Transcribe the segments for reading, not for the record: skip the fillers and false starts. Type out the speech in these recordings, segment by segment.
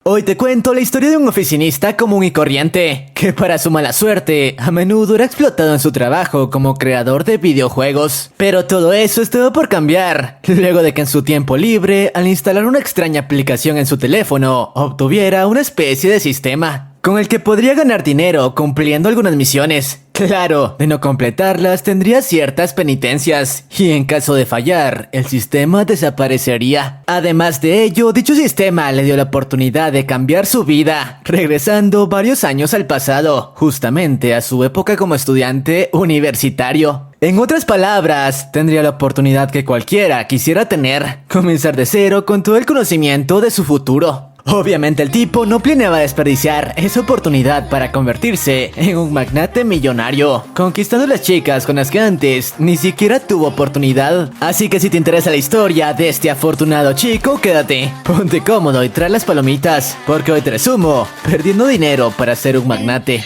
Hoy te cuento la historia de un oficinista común y corriente, que para su mala suerte, a menudo era explotado en su trabajo como creador de videojuegos. Pero todo eso estaba por cambiar, luego de que en su tiempo libre, al instalar una extraña aplicación en su teléfono, obtuviera una especie de sistema con el que podría ganar dinero cumpliendo algunas misiones. Claro, de no completarlas tendría ciertas penitencias, y en caso de fallar, el sistema desaparecería. Además de ello, dicho sistema le dio la oportunidad de cambiar su vida, regresando varios años al pasado, justamente a su época como estudiante universitario. En otras palabras, tendría la oportunidad que cualquiera quisiera tener, comenzar de cero con todo el conocimiento de su futuro. Obviamente el tipo no planeaba desperdiciar esa oportunidad para convertirse en un magnate millonario, conquistando a las chicas con las que antes ni siquiera tuvo oportunidad. Así que si te interesa la historia de este afortunado chico, quédate, ponte cómodo y trae las palomitas, porque hoy te resumo, perdiendo dinero para ser un magnate.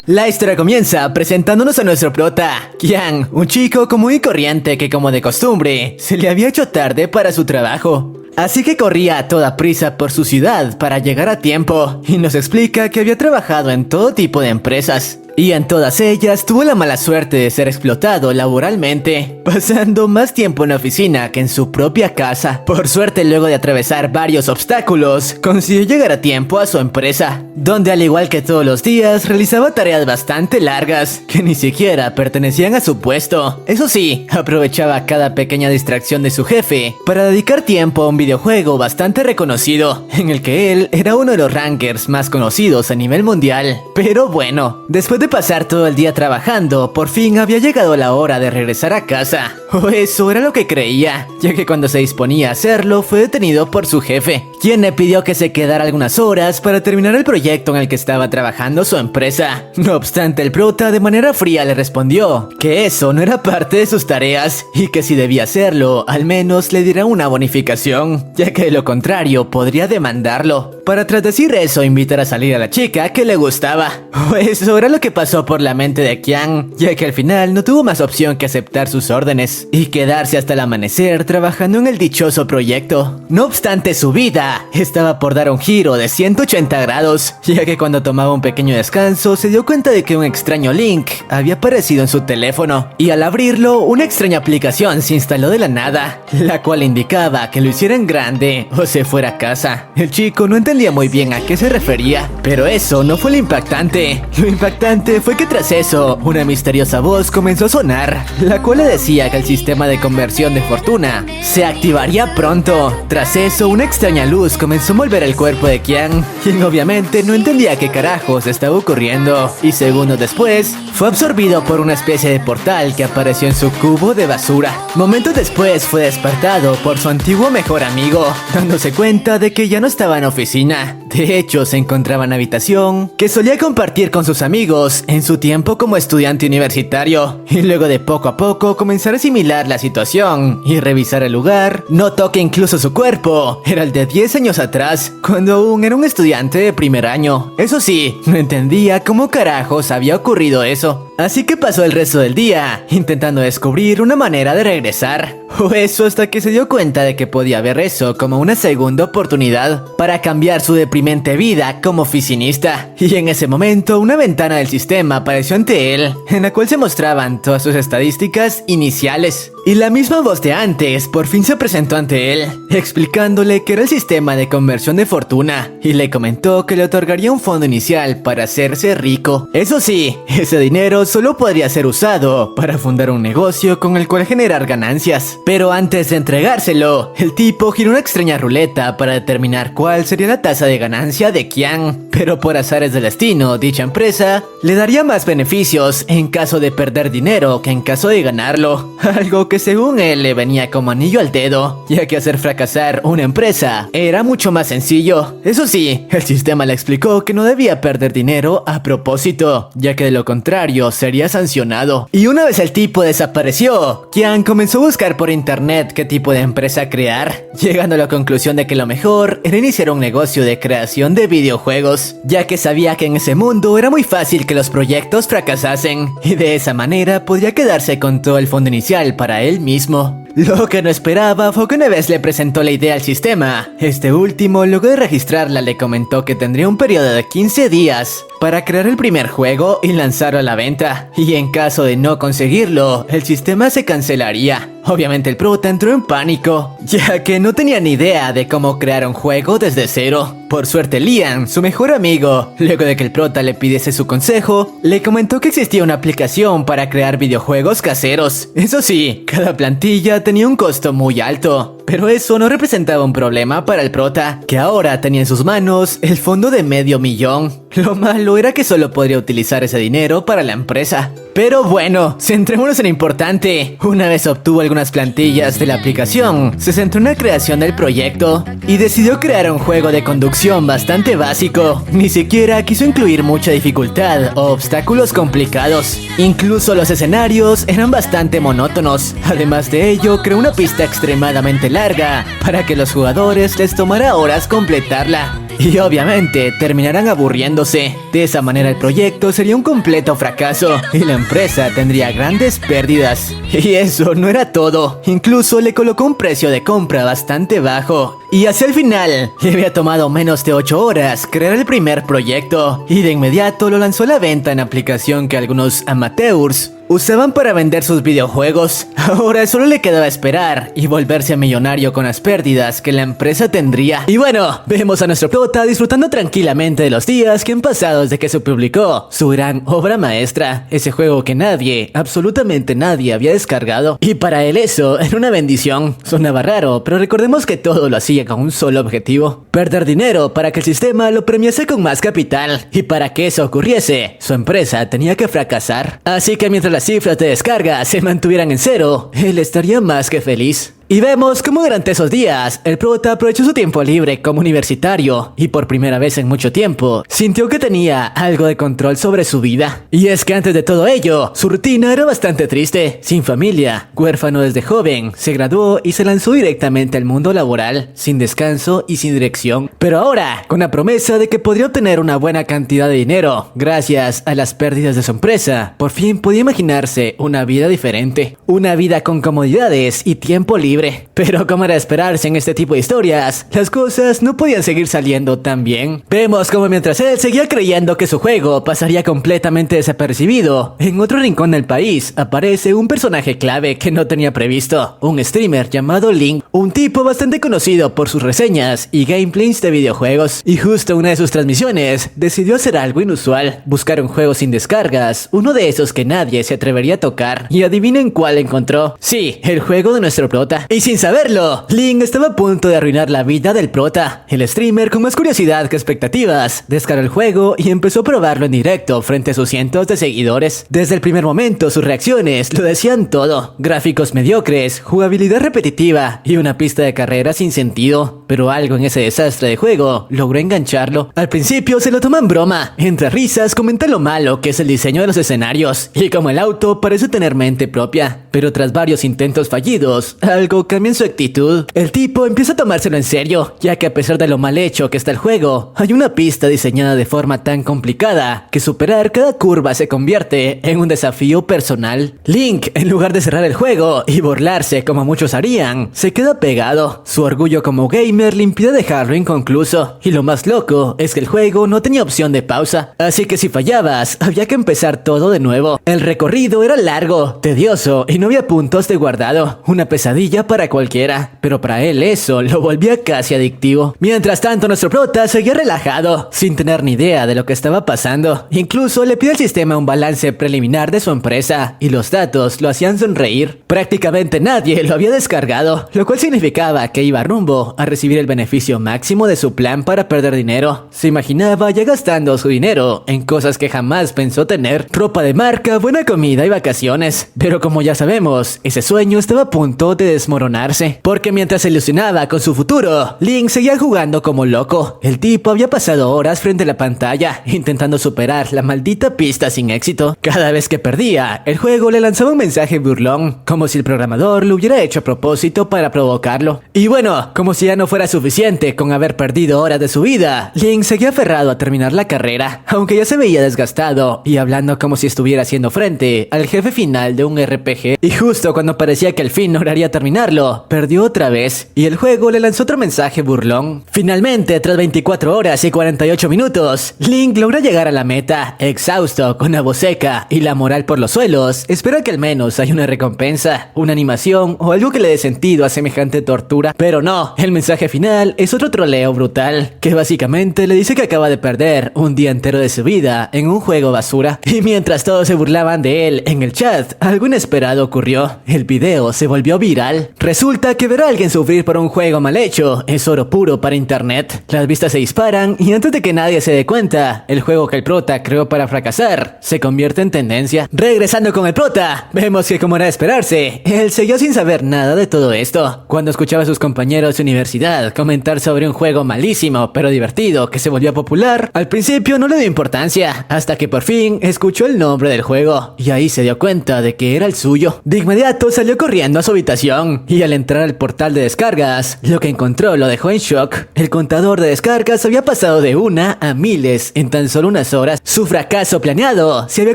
La historia comienza presentándonos a nuestro prota, Kian, un chico común y corriente que, como de costumbre, se le había hecho tarde para su trabajo. Así que corría a toda prisa por su ciudad para llegar a tiempo, y nos explica que había trabajado en todo tipo de empresas. Y en todas ellas tuvo la mala suerte de ser explotado laboralmente, pasando más tiempo en la oficina que en su propia casa. Por suerte, luego de atravesar varios obstáculos, consiguió llegar a tiempo a su empresa, donde al igual que todos los días, realizaba tareas bastante largas, que ni siquiera pertenecían a su puesto. Eso sí, aprovechaba cada pequeña distracción de su jefe para dedicar tiempo a un videojuego bastante reconocido, en el que él era uno de los rankers más conocidos a nivel mundial. Pero bueno, después de pasar todo el día trabajando, por fin había llegado la hora de regresar a casa. O eso era lo que creía, ya que cuando se disponía a hacerlo fue detenido por su jefe, quien le pidió que se quedara algunas horas para terminar el proyecto en el que estaba trabajando su empresa. No obstante, el prota de manera fría le respondió que eso no era parte de sus tareas, y que si debía hacerlo, al menos le diera una bonificación, ya que de lo contrario podría demandarlo. Para tras decir eso, invitar a salir a la chica que le gustaba. O eso era lo que pasó por la mente de Kian, ya que al final no tuvo más opción que aceptar sus órdenes y quedarse hasta el amanecer trabajando en el dichoso proyecto. No obstante, su vida estaba por dar un giro de 180 grados, ya que cuando tomaba un pequeño descanso se dio cuenta de que un extraño link había aparecido en su teléfono, y al abrirlo una extraña aplicación se instaló de la nada, la cual indicaba que lo hiciera en grande o se fuera a casa. El chico no entendía muy bien a qué se refería, pero eso no fue lo impactante. Lo impactante fue que tras eso, una misteriosa voz comenzó a sonar, la cual le decía que el sistema de conversión de fortuna se activaría pronto. Tras eso, una extraña luz comenzó a envolver el cuerpo de Kian, quien obviamente no entendía qué carajos estaba ocurriendo, y segundos después, fue absorbido por una especie de portal que apareció en su cubo de basura. Momentos después fue despertado por su antiguo mejor amigo, dándose cuenta de que ya no estaba en oficina. De hecho, se encontraba en la habitación que solía compartir con sus amigos en su tiempo como estudiante universitario, y luego de poco a poco comenzar a asimilar la situación y revisar el lugar, notó que incluso su cuerpo era el de 10 años atrás, cuando aún era un estudiante de primer año. Eso sí, no entendía cómo carajos había ocurrido eso, así que pasó el resto del día intentando descubrir una manera de regresar. O eso hasta que se dio cuenta de que podía ver eso como una segunda oportunidad para cambiar su deprimente vida como oficinista. Y en ese momento una ventana del sistema apareció ante él, en la cual se mostraban todas sus estadísticas iniciales. Y la misma voz de antes por fin se presentó ante él, explicándole que era el sistema de conversión de fortuna, y le comentó que le otorgaría un fondo inicial para hacerse rico. Eso sí, ese dinero solo podría ser usado para fundar un negocio con el cual generar ganancias. Pero antes de entregárselo, el tipo giró una extraña ruleta para determinar cuál sería la tasa de ganancia de Kian. Pero por azares del destino, dicha empresa le daría más beneficios en caso de perder dinero que en caso de ganarlo, algo que según él le venía como anillo al dedo, ya que hacer fracasar una empresa era mucho más sencillo. Eso sí, el sistema le explicó que no debía perder dinero a propósito, ya que de lo contrario sería sancionado. Y una vez el tipo desapareció, Kian comenzó a buscar por internet qué tipo de empresa crear, llegando a la conclusión de que lo mejor era iniciar un negocio de creación de videojuegos, ya que sabía que en ese mundo era muy fácil que los proyectos fracasasen, y de esa manera podría quedarse con todo el fondo inicial para él mismo. Lo que no esperaba fue que una vez le presentó la idea al sistema, este último, luego de registrarla, le comentó que tendría un periodo de 15 días para crear el primer juego y lanzarlo a la venta, y en caso de no conseguirlo, el sistema se cancelaría. Obviamente el prota entró en pánico, ya que no tenía ni idea de cómo crear un juego desde cero. Por suerte Liam, su mejor amigo, luego de que el prota le pidiese su consejo, le comentó que existía una aplicación para crear videojuegos caseros. Eso sí, cada plantilla tenía un costo muy alto, pero eso no representaba un problema para el prota, que ahora tenía en sus manos el fondo de $500,000. Lo malo era que solo podría utilizar ese dinero para la empresa. Pero bueno, centrémonos en lo importante. Una vez obtuvo algunas plantillas de la aplicación, se centró en la creación del proyecto y decidió crear un juego de conducción bastante básico. Ni siquiera quiso incluir mucha dificultad o obstáculos complicados. Incluso los escenarios eran bastante monótonos. Además de ello, creó una pista extremadamente larga para que los jugadores les tomara horas completarla. Y obviamente terminarán aburriéndose. De esa manera el proyecto sería un completo fracaso y la empresa tendría grandes pérdidas. Y eso no era todo. Incluso le colocó un precio de compra bastante bajo. Y hacia el final, le había tomado menos de 8 horas crear el primer proyecto. Y de inmediato lo lanzó a la venta en aplicación que algunos amateurs usaban para vender sus videojuegos. Ahora solo le quedaba esperar y volverse millonario con las pérdidas que la empresa tendría. Y bueno, vemos a nuestro prota disfrutando tranquilamente de los días que han pasado desde que se publicó su gran obra maestra, ese juego que nadie, absolutamente nadie había descargado. Y para él eso era una bendición. Sonaba raro, pero recordemos que todo lo hacía con un solo objetivo: perder dinero para que el sistema lo premiase con más capital. Y para que eso ocurriese, su empresa tenía que fracasar. Así que mientras las cifras de descarga se mantuvieran en cero, él estaría más que feliz. Y vemos cómo durante esos días, el prota aprovechó su tiempo libre como universitario y por primera vez en mucho tiempo, sintió que tenía algo de control sobre su vida. Y es que antes de todo ello, su rutina era bastante triste, sin familia, huérfano desde joven, se graduó y se lanzó directamente al mundo laboral, sin descanso y sin dirección. Pero ahora, con la promesa de que podría obtener una buena cantidad de dinero, gracias a las pérdidas de su empresa, por fin podía imaginarse una vida diferente, una vida con comodidades y tiempo libre. Pero como era de esperarse en este tipo de historias, las cosas no podían seguir saliendo tan bien. Vemos como mientras él seguía creyendo que su juego pasaría completamente desapercibido, en otro rincón del país aparece un personaje clave que no tenía previsto, un streamer llamado Link, un tipo bastante conocido por sus reseñas y gameplays de videojuegos. Y justo en una de sus transmisiones decidió hacer algo inusual, buscar un juego sin descargas, uno de esos que nadie se atrevería a tocar. Y adivinen cuál encontró. Sí, el juego de nuestro prota. Y sin saberlo, Link estaba a punto de arruinar la vida del prota. El streamer, con más curiosidad que expectativas, descargó el juego y empezó a probarlo en directo frente a sus cientos de seguidores. Desde el primer momento, sus reacciones lo decían todo: gráficos mediocres, jugabilidad repetitiva y una pista de carrera sin sentido. Pero algo en ese desastre de juego logró engancharlo. Al principio se lo toma en broma, entre risas comenta lo malo que es el diseño de los escenarios y como el auto parece tener mente propia. Pero tras varios intentos fallidos, algo cambia en su actitud. El tipo empieza a tomárselo en serio, ya que a pesar de lo mal hecho que está el juego, hay una pista diseñada de forma tan complicada que superar cada curva se convierte en un desafío personal. Link, en lugar de cerrar el juego y burlarse como muchos harían, se queda pegado. Su orgullo como gamer le impide dejarlo inconcluso, y lo más loco es que el juego no tenía opción de pausa, así que si fallabas, había que empezar todo de nuevo. El recorrido era largo, tedioso y no había puntos de guardado, una pesadilla para cualquiera, pero para él eso lo volvía casi adictivo. Mientras tanto, nuestro prota seguía relajado, sin tener ni idea de lo que estaba pasando. Incluso le pide al sistema un balance preliminar de su empresa, y los datos lo hacían sonreír. Prácticamente nadie lo había descargado, lo cual significaba que iba rumbo a recibir el beneficio máximo de su plan para perder dinero. Se imaginaba ya gastando su dinero en cosas que jamás pensó tener: ropa de marca, buena comida y vacaciones. Pero como ya sabemos, ese sueño estaba a punto de desmoronarse, porque mientras se ilusionaba con su futuro, Link seguía jugando como loco. El tipo había pasado horas frente a la pantalla intentando superar la maldita pista sin éxito. Cada vez que perdía, el juego le lanzaba un mensaje burlón, como si el programador lo hubiera hecho a propósito para provocarlo. Y bueno, como si ya no fuera fuera suficiente con haber perdido horas de su vida, Link seguía aferrado a terminar la carrera, aunque ya se veía desgastado y hablando como si estuviera haciendo frente al jefe final de un RPG. Y justo cuando parecía que al fin lograría terminarlo, perdió otra vez y el juego le lanzó otro mensaje burlón. Finalmente, tras 24 horas y 48 minutos, Link logra llegar a la meta, exhausto, con la voz seca y la moral por los suelos. Espera que al menos haya una recompensa, una animación o algo que le dé sentido a semejante tortura. Pero no, el mensaje final es otro troleo brutal, que básicamente le dice que acaba de perder un día entero de su vida en un juego basura. Y mientras todos se burlaban de él en el chat, algo inesperado ocurrió. El video se volvió viral. Resulta que ver a alguien sufrir por un juego mal hecho es oro puro para internet. Las vistas se disparan y antes de que nadie se dé cuenta, el juego que el prota creó para fracasar se convierte en tendencia. Regresando con el prota, vemos que como era de esperarse, él siguió sin saber nada de todo esto. Cuando escuchaba a sus compañeros de universidad comentar sobre un juego malísimo pero divertido que se volvió popular, al principio no le dio importancia, hasta que por fin escuchó el nombre del juego y ahí se dio cuenta de que era el suyo. De inmediato salió corriendo a su habitación y al entrar al portal de descargas, lo que encontró lo dejó en shock. El contador de descargas había pasado de 1 a miles en tan solo unas horas. Su fracaso planeado se había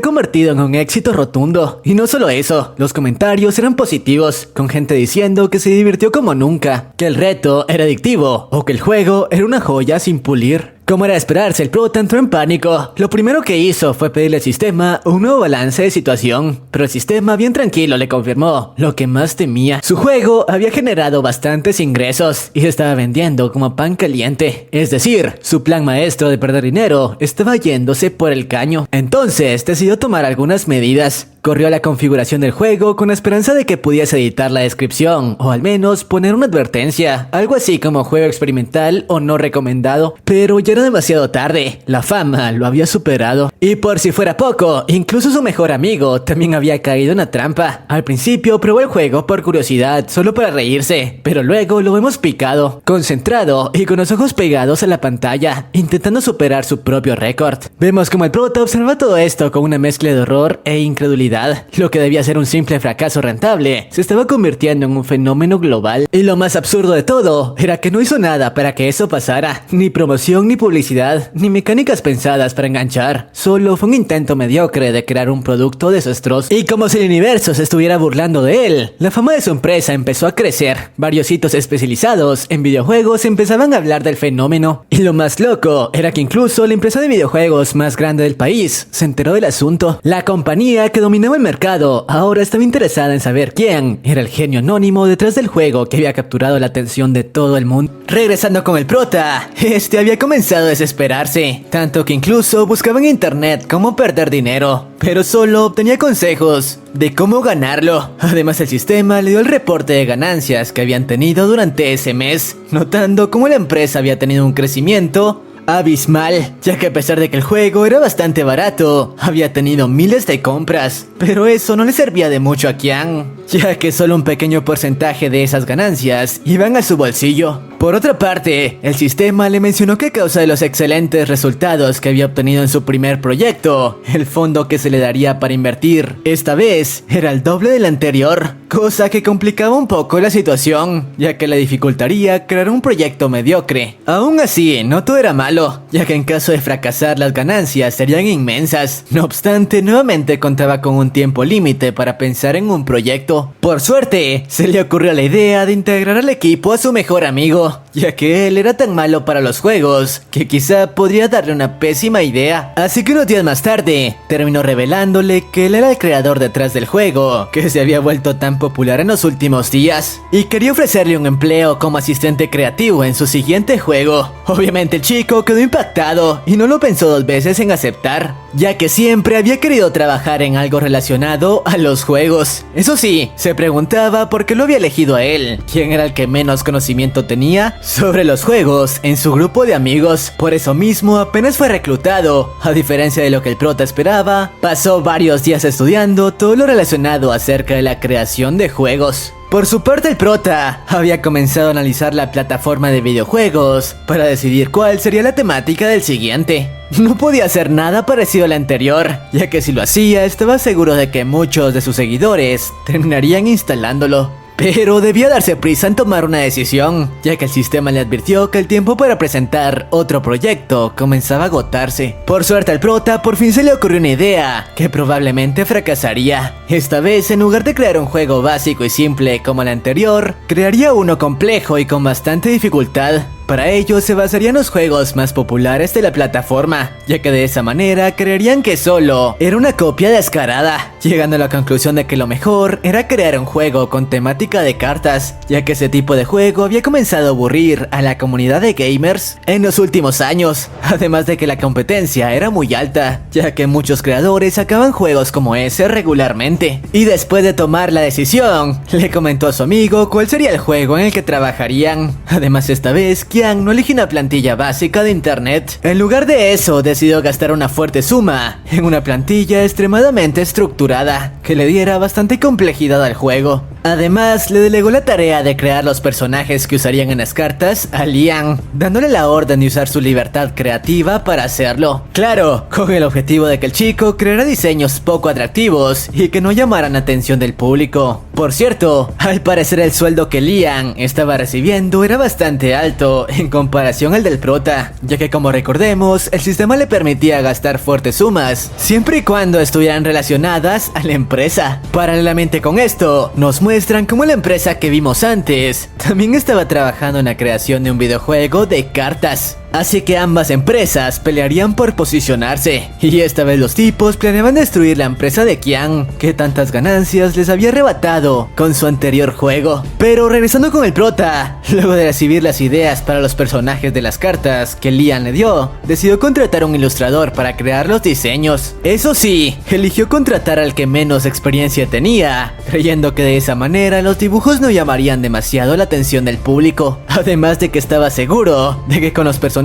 convertido en un éxito rotundo. Y no solo eso, los comentarios eran positivos, con gente diciendo que se divirtió como nunca, que el reto era adictivo o que el juego era una joya sin pulir. Como era de esperarse, el prota entró en pánico. Lo primero que hizo fue pedirle al sistema un nuevo balance de situación, pero el sistema bien tranquilo le confirmó lo que más temía. Su juego había generado bastantes ingresos y se estaba vendiendo como pan caliente. Es decir, su plan maestro de perder dinero estaba yéndose por el caño. Entonces decidió tomar algunas medidas. Corrió a la configuración del juego con la esperanza de que pudiese editar la descripción o al menos poner una advertencia, algo así como juego experimental o no recomendado, pero ya era demasiado tarde, la fama lo había superado. Y por si fuera poco, incluso su mejor amigo también había caído en la trampa. Al principio probó el juego por curiosidad, solo para reírse, pero luego lo vemos picado, concentrado y con los ojos pegados a la pantalla, intentando superar su propio récord. Vemos como el prota observa todo esto con una mezcla de horror e incredulidad. Lo que debía ser un simple fracaso rentable se estaba convirtiendo en un fenómeno global. Y lo más absurdo de todo era que no hizo nada para que eso pasara. Ni promoción, ni publicidad, ni mecánicas pensadas para enganchar. Solo fue un intento mediocre de crear un producto desastroso. Y como si el universo se estuviera burlando de él, la fama de su empresa empezó a crecer. Varios sitios especializados en videojuegos empezaban a hablar del fenómeno. Y lo más loco era que incluso la empresa de videojuegos más grande del país se enteró del asunto. La compañía que dominaba el mercado ahora estaba interesada en saber quién era el genio anónimo detrás del juego que había capturado la atención de todo el mundo. Regresando con el prota, este había comenzado a desesperarse, tanto que incluso buscaba en internet cómo perder dinero, pero solo obtenía consejos de cómo ganarlo. Además, el sistema le dio el reporte de ganancias que habían tenido durante ese mes, notando cómo la empresa había tenido un crecimiento abismal, ya que a pesar de que el juego era bastante barato, había tenido miles de compras, pero eso no le servía de mucho a Qian, ya que solo un pequeño porcentaje de esas ganancias iban a su bolsillo. Por otra parte, el sistema le mencionó que a causa de los excelentes resultados que había obtenido en su primer proyecto, el fondo que se le daría para invertir esta vez era el doble del anterior, cosa que complicaba un poco la situación, ya que le dificultaría crear un proyecto mediocre. Aún así, no todo era malo, ya que en caso de fracasar las ganancias serían inmensas. No obstante, nuevamente contaba con un tiempo límite para pensar en un proyecto. Por suerte, se le ocurrió la idea de integrar al equipo a su mejor amigo, ya que él era tan malo para los juegos que quizá podría darle una pésima idea. Así que unos días más tarde, terminó revelándole que él era el creador detrás del juego, que se había vuelto tan popular en los últimos días, y quería ofrecerle un empleo como asistente creativo en su siguiente juego. Obviamente el chico quedó impactado y no lo pensó dos veces en aceptar, ya que siempre había querido trabajar en algo relacionado a los juegos. Eso sí, se preguntaba por qué lo había elegido a él, quién era el que menos conocimiento tenía sobre los juegos en su grupo de amigos. Por eso mismo apenas fue reclutado. A diferencia de lo que el prota esperaba, pasó varios días estudiando todo lo relacionado acerca de la creación de juegos. Por su parte, el prota había comenzado a analizar la plataforma de videojuegos para decidir cuál sería la temática del siguiente. No podía hacer nada parecido al anterior, ya que si lo hacía estaba seguro de que muchos de sus seguidores terminarían instalándolo. pero debía darse prisa en tomar una decisión, ya que el sistema le advirtió que el tiempo para presentar otro proyecto comenzaba a agotarse. Por suerte al prota por fin se le ocurrió una idea que probablemente fracasaría. Esta vez, en lugar de crear un juego básico y simple como el anterior, crearía uno complejo y con bastante dificultad. Para ello se basarían los juegos más populares de la plataforma, ya que de esa manera creerían que solo era una copia descarada, llegando a la conclusión de que lo mejor era crear un juego con temática de cartas, ya que ese tipo de juego había comenzado a aburrir a la comunidad de gamers en los últimos años, además de que la competencia era muy alta, ya que muchos creadores sacaban juegos como ese regularmente. Y después de tomar la decisión, le comentó a su amigo cuál sería el juego en el que trabajarían. Además, esta vez Qian no eligió una plantilla básica de internet. En lugar de eso, decidió gastar una fuerte suma en una plantilla extremadamente estructurada que le diera bastante complejidad al juego. Además, le delegó la tarea de crear los personajes que usarían en las cartas a Lian, dándole la orden de usar su libertad creativa para hacerlo. Claro, con el objetivo de que el chico creara diseños poco atractivos y que no llamaran la atención del público. Por cierto, al parecer el sueldo que Lian estaba recibiendo era bastante alto en comparación al del prota, ya que como recordemos, el sistema le permitía gastar fuertes sumas, siempre y cuando estuvieran relacionadas a la empresa. Paralelamente con esto, nos muestran cómo la empresa que vimos antes también estaba trabajando en la creación de un videojuego de cartas. Así que ambas empresas pelearían por posicionarse, y esta vez los tipos planeaban destruir la empresa de Qian, que tantas ganancias les había arrebatado con su anterior juego. Pero regresando con el prota, luego de recibir las ideas para los personajes de las cartas que Lian le dio, decidió contratar a un ilustrador para crear los diseños. Eso sí, eligió contratar al que menos experiencia tenía, creyendo que de esa manera los dibujos no llamarían demasiado la atención del público, además de que estaba seguro de que con los personajes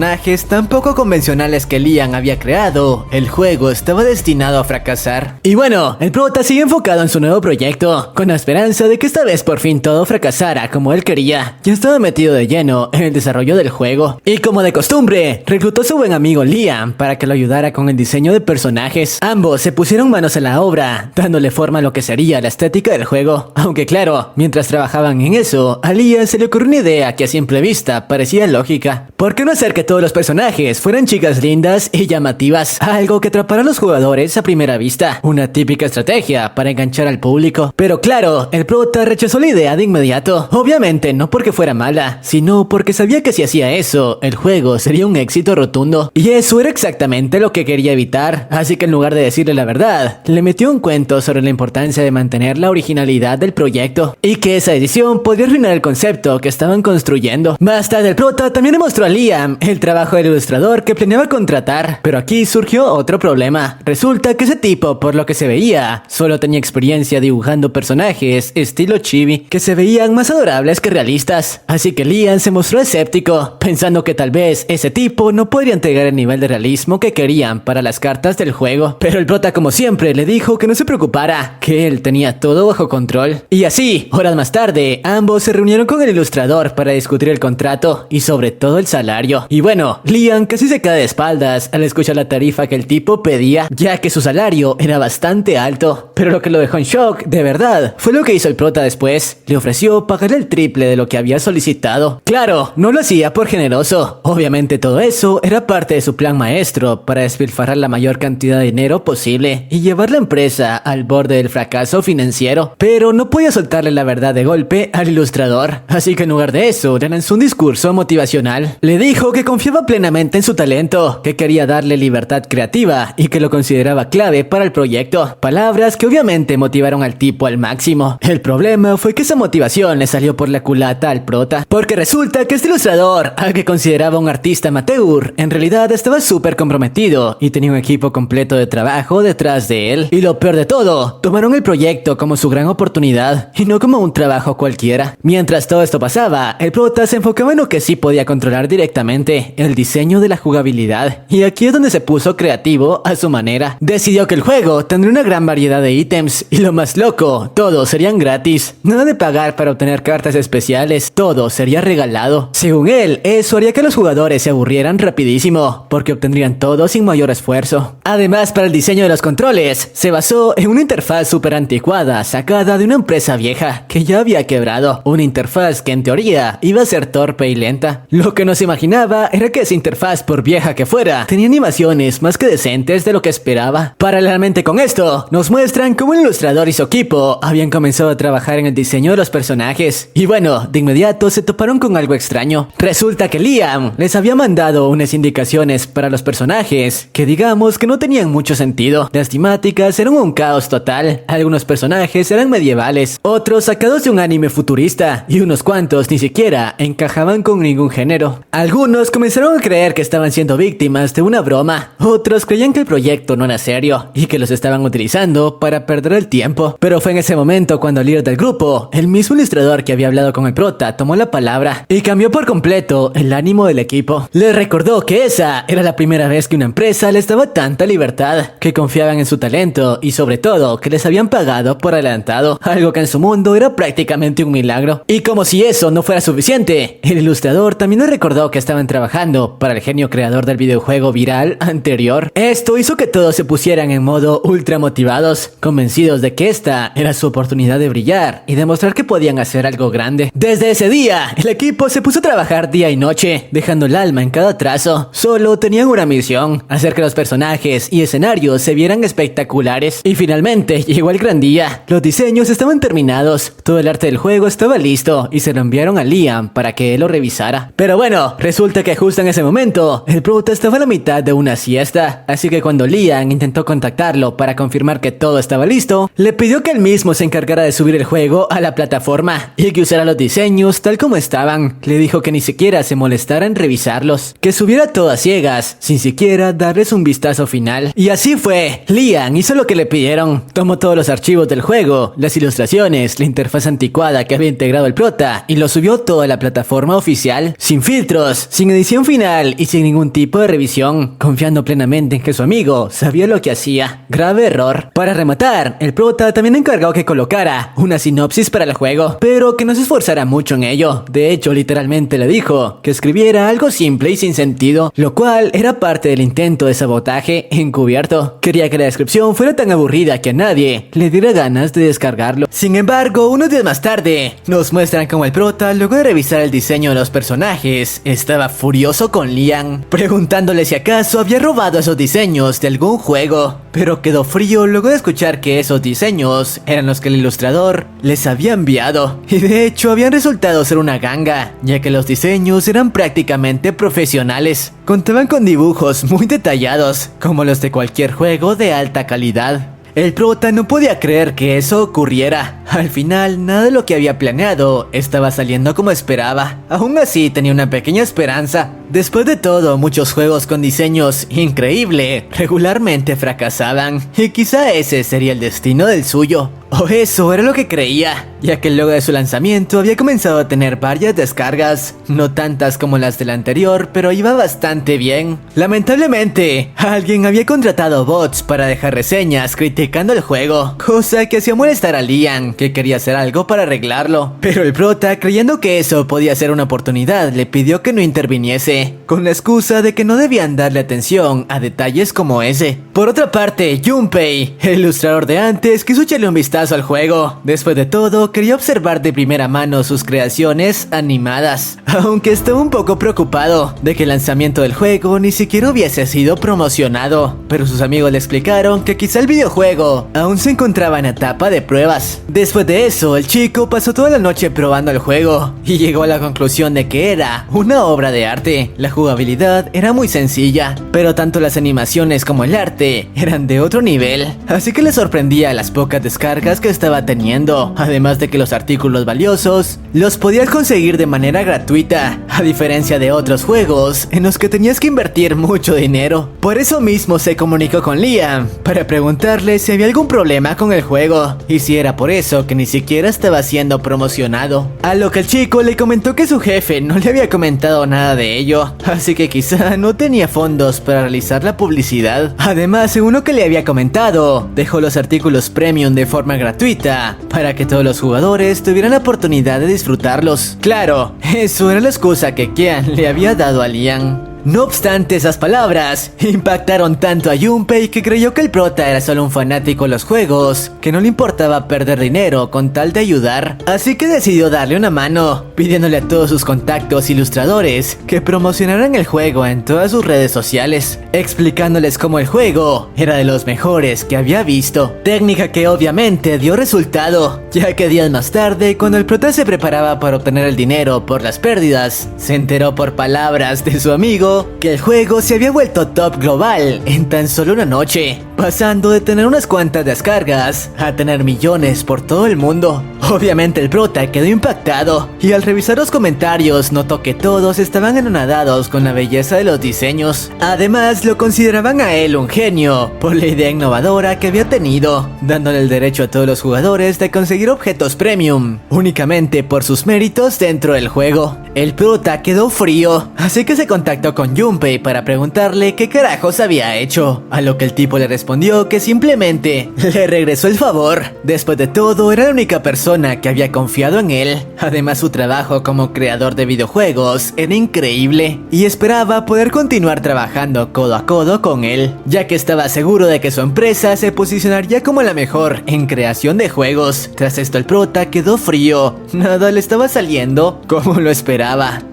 tan poco convencionales que Lian había creado, el juego estaba destinado a fracasar. Y bueno, el prota sigue enfocado en su nuevo proyecto, con la esperanza de que esta vez por fin todo fracasara como él quería. Ya estaba metido de lleno en el desarrollo del juego, y como de costumbre, reclutó a su buen amigo Lian para que lo ayudara con el diseño de personajes. Ambos se pusieron manos a la obra, dándole forma a lo que sería la estética del juego. Aunque claro, mientras trabajaban en eso, a Lian se le ocurrió una idea que a simple vista parecía lógica. ¿Por qué no hacer que todos los personajes fueran chicas lindas y llamativas? Algo que atrapara a los jugadores a primera vista. Una típica estrategia para enganchar al público. Pero claro, el prota rechazó la idea de inmediato. Obviamente no porque fuera mala, sino porque sabía que si hacía eso, el juego sería un éxito rotundo. Y eso era exactamente lo que quería evitar. Así que en lugar de decirle la verdad, le metió un cuento sobre la importancia de mantener la originalidad del proyecto, y que esa edición podría arruinar el concepto que estaban construyendo. Más tarde el prota también le mostró a Liam el trabajo del ilustrador que planeaba contratar, pero aquí surgió otro problema. Resulta que ese tipo, por lo que se veía, solo tenía experiencia dibujando personajes estilo chibi, que se veían más adorables que realistas. Así que Liam se mostró escéptico, pensando que tal vez ese tipo no podría entregar el nivel de realismo que querían para las cartas del juego. Pero el prota, como siempre, le dijo que no se preocupara, que él tenía todo bajo control. Y así, horas más tarde, ambos se reunieron con el ilustrador para discutir el contrato y sobre todo el salario. Y bueno, Liam casi se cae de espaldas al escuchar la tarifa que el tipo pedía, ya que su salario era bastante alto. Pero lo que lo dejó en shock, de verdad, fue lo que hizo el prota después. Le ofreció pagarle el triple de lo que había solicitado. Claro, no lo hacía por generoso. Obviamente todo eso era parte de su plan maestro para despilfarrar la mayor cantidad de dinero posible y llevar la empresa al borde del fracaso financiero. Pero no podía soltarle la verdad de golpe al ilustrador, así que en lugar de eso, le lanzó un discurso motivacional. Le dijo que confiaba plenamente en su talento, que quería darle libertad creativa y que lo consideraba clave para el proyecto. Palabras que obviamente motivaron al tipo al máximo. El problema fue que esa motivación le salió por la culata al prota, porque resulta que este ilustrador, al que consideraba un artista amateur, en realidad estaba súper comprometido y tenía un equipo completo de trabajo detrás de él. Y lo peor de todo, tomaron el proyecto como su gran oportunidad y no como un trabajo cualquiera. Mientras todo esto pasaba, el prota se enfocaba en lo que sí podía controlar directamente el diseño de la jugabilidad, y aquí es donde se puso creativo a su manera. Decidió que el juego tendría una gran variedad de ítems, y lo más loco, todos serían gratis. Nada de pagar para obtener cartas especiales, todo sería regalado. Según él, eso haría que los jugadores se aburrieran rapidísimo, porque obtendrían todo sin mayor esfuerzo. Además, para el diseño de los controles, se basó en una interfaz súper anticuada, sacada de una empresa vieja que ya había quebrado. Una interfaz que en teoría iba a ser torpe y lenta. Lo que no se imaginaba era que esa interfaz, por vieja que fuera, tenía animaciones más que decentes de lo que esperaba. Paralelamente con esto, nos muestran cómo el ilustrador y su equipo habían comenzado a trabajar en el diseño de los personajes. Y bueno, de inmediato se toparon con algo extraño. Resulta que Liam les había mandado unas indicaciones para los personajes que digamos que no tenían mucho sentido. Las temáticas eran un caos total. Algunos personajes eran medievales, otros sacados de un anime futurista, y unos cuantos ni siquiera encajaban con ningún género. Algunos comenzaron a creer que estaban siendo víctimas de una broma, otros creían que el proyecto no era serio y que los estaban utilizando para perder el tiempo. Pero fue en ese momento cuando el líder del grupo, el mismo ilustrador que había hablado con el prota, tomó la palabra y cambió por completo el ánimo del equipo. Les recordó que esa era la primera vez que una empresa les daba tanta libertad, que confiaban en su talento y sobre todo que les habían pagado por adelantado, algo que en su mundo era prácticamente un milagro. Y como si eso no fuera suficiente, el ilustrador también les recordó que estaban trabajando para el genio creador del videojuego viral anterior. Esto hizo que todos se pusieran en modo ultra motivados, convencidos de que esta era su oportunidad de brillar y demostrar que podían hacer algo grande. Desde ese día, el equipo se puso a trabajar día y noche, dejando el alma en cada trazo. Solo tenían una misión: hacer que los personajes y escenarios se vieran espectaculares. Y finalmente llegó el gran día. Los diseños estaban terminados, todo el arte del juego estaba listo y se lo enviaron a Liam para que él lo revisara. Pero bueno, resulta que justo en ese momento, el prota estaba a la mitad de una siesta, así que cuando Liam intentó contactarlo para confirmar que todo estaba listo, le pidió que él mismo se encargara de subir el juego a la plataforma y que usara los diseños tal como estaban. Le dijo que ni siquiera se molestara en revisarlos, que subiera todo a ciegas, sin siquiera darles un vistazo final. Y así fue. Liam hizo lo que le pidieron. Tomó todos los archivos del juego, las ilustraciones, la interfaz anticuada que había integrado el prota y lo subió todo a la plataforma oficial, sin filtros, sin edición final y sin ningún tipo de revisión, confiando plenamente en que su amigo sabía lo que hacía. Grave error. Para rematar, el prota también encargó que colocara una sinopsis para el juego, pero que no se esforzara mucho en ello. De hecho, literalmente le dijo que escribiera algo simple y sin sentido, lo cual era parte del intento de sabotaje encubierto. Quería que la descripción fuera tan aburrida que a nadie le diera ganas de descargarlo. Sin embargo, unos días más tarde, nos muestran cómo el prota, luego de revisar el diseño de los personajes, estaba furioso con Liam, preguntándole si acaso había robado esos diseños de algún juego. Pero quedó frío luego de escuchar que esos diseños eran los que el ilustrador les había enviado. Y de hecho habían resultado ser una ganga, ya que los diseños eran prácticamente profesionales. Contaban con dibujos muy detallados, como los de cualquier juego de alta calidad. El prota no podía creer que eso ocurriera. Al final, nada de lo que había planeado estaba saliendo como esperaba. Aún así, tenía una pequeña esperanza. Después de todo, muchos juegos con diseños increíbles regularmente fracasaban, y quizá ese sería el destino del suyo. O eso era lo que creía, ya que luego de su lanzamiento había comenzado a tener varias descargas, no tantas como las del anterior, pero iba bastante bien. Lamentablemente, alguien había contratado bots para dejar reseñas criticando el juego, cosa que hacía molestar a Liam, que quería hacer algo para arreglarlo. Pero el prota, creyendo que eso podía ser una oportunidad, le pidió que no interviniese, con la excusa de que no debían darle atención a detalles como ese. Por otra parte, Junpei, el ilustrador de antes, quiso echarle un vistazo al juego. Después de todo, quería observar de primera mano sus creaciones animadas, aunque estaba un poco preocupado de que el lanzamiento del juego ni siquiera hubiese sido promocionado. Pero sus amigos le explicaron que quizá el videojuego aún se encontraba en etapa de pruebas. Después de eso, el chico pasó toda la noche probando el juego y llegó a la conclusión de que era una obra de arte. La jugabilidad era muy sencilla, pero tanto las animaciones como el arte eran de otro nivel, así que le sorprendía las pocas descargas que estaba teniendo, además de que los artículos valiosos los podías conseguir de manera gratuita, a diferencia de otros juegos en los que tenías que invertir mucho dinero. Por eso mismo se comunicó con Liam para preguntarle si había algún problema con el juego y si era por eso que ni siquiera estaba siendo promocionado, a lo que el chico le comentó que su jefe no le había comentado nada de ello, desarrollo, así que quizá no tenía fondos para realizar la publicidad. Además, según lo que le había comentado, dejó los artículos premium de forma gratuita para que todos los jugadores tuvieran la oportunidad de disfrutarlos. Claro, eso era la excusa que Kian le había dado a Lian. No obstante, esas palabras impactaron tanto a Junpei que creyó que el prota era solo un fanático de los juegos, que no le importaba perder dinero con tal de ayudar. Así que decidió darle una mano, pidiéndole a todos sus contactos ilustradores que promocionaran el juego en todas sus redes sociales, explicándoles cómo el juego era de los mejores que había visto. Técnica que obviamente dio resultado, ya que días más tarde, cuando el prota se preparaba para obtener el dinero por las pérdidas, se enteró por palabras de su amigo que el juego se había vuelto top global en tan solo una noche, pasando de tener unas cuantas descargas a tener millones por todo el mundo. Obviamente el prota quedó impactado y al revisar los comentarios notó que todos estaban anonadados con la belleza de los diseños. Además lo consideraban a él un genio por la idea innovadora que había tenido, dándole el derecho a todos los jugadores de conseguir objetos premium únicamente por sus méritos dentro del juego. El prota quedó frío, así que se contactó con Junpei para preguntarle qué carajos había hecho, a lo que el tipo le respondió que simplemente le regresó el favor. Después de todo, era la única persona que había confiado en él. Además, su trabajo como creador de videojuegos era increíble y esperaba poder continuar trabajando codo a codo con él, ya que estaba seguro de que su empresa se posicionaría como la mejor en creación de juegos. Tras esto, el prota quedó frío, nada le estaba saliendo como lo esperaba.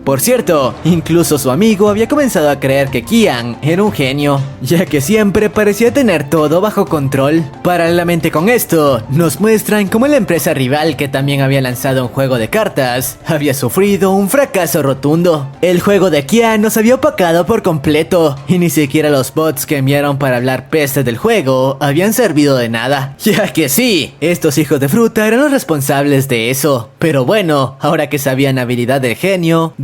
Por cierto, incluso su amigo había comenzado a creer que Kian era un genio, ya que siempre parecía tener todo bajo control. Paralelamente con esto, nos muestran cómo la empresa rival, que también había lanzado un juego de cartas, había sufrido un fracaso rotundo. El juego de Kian nos había opacado por completo, y ni siquiera los bots que enviaron para hablar peste del juego habían servido de nada, ya que sí, estos hijos de fruta eran los responsables de eso. Pero bueno, ahora que sabían la habilidad del genio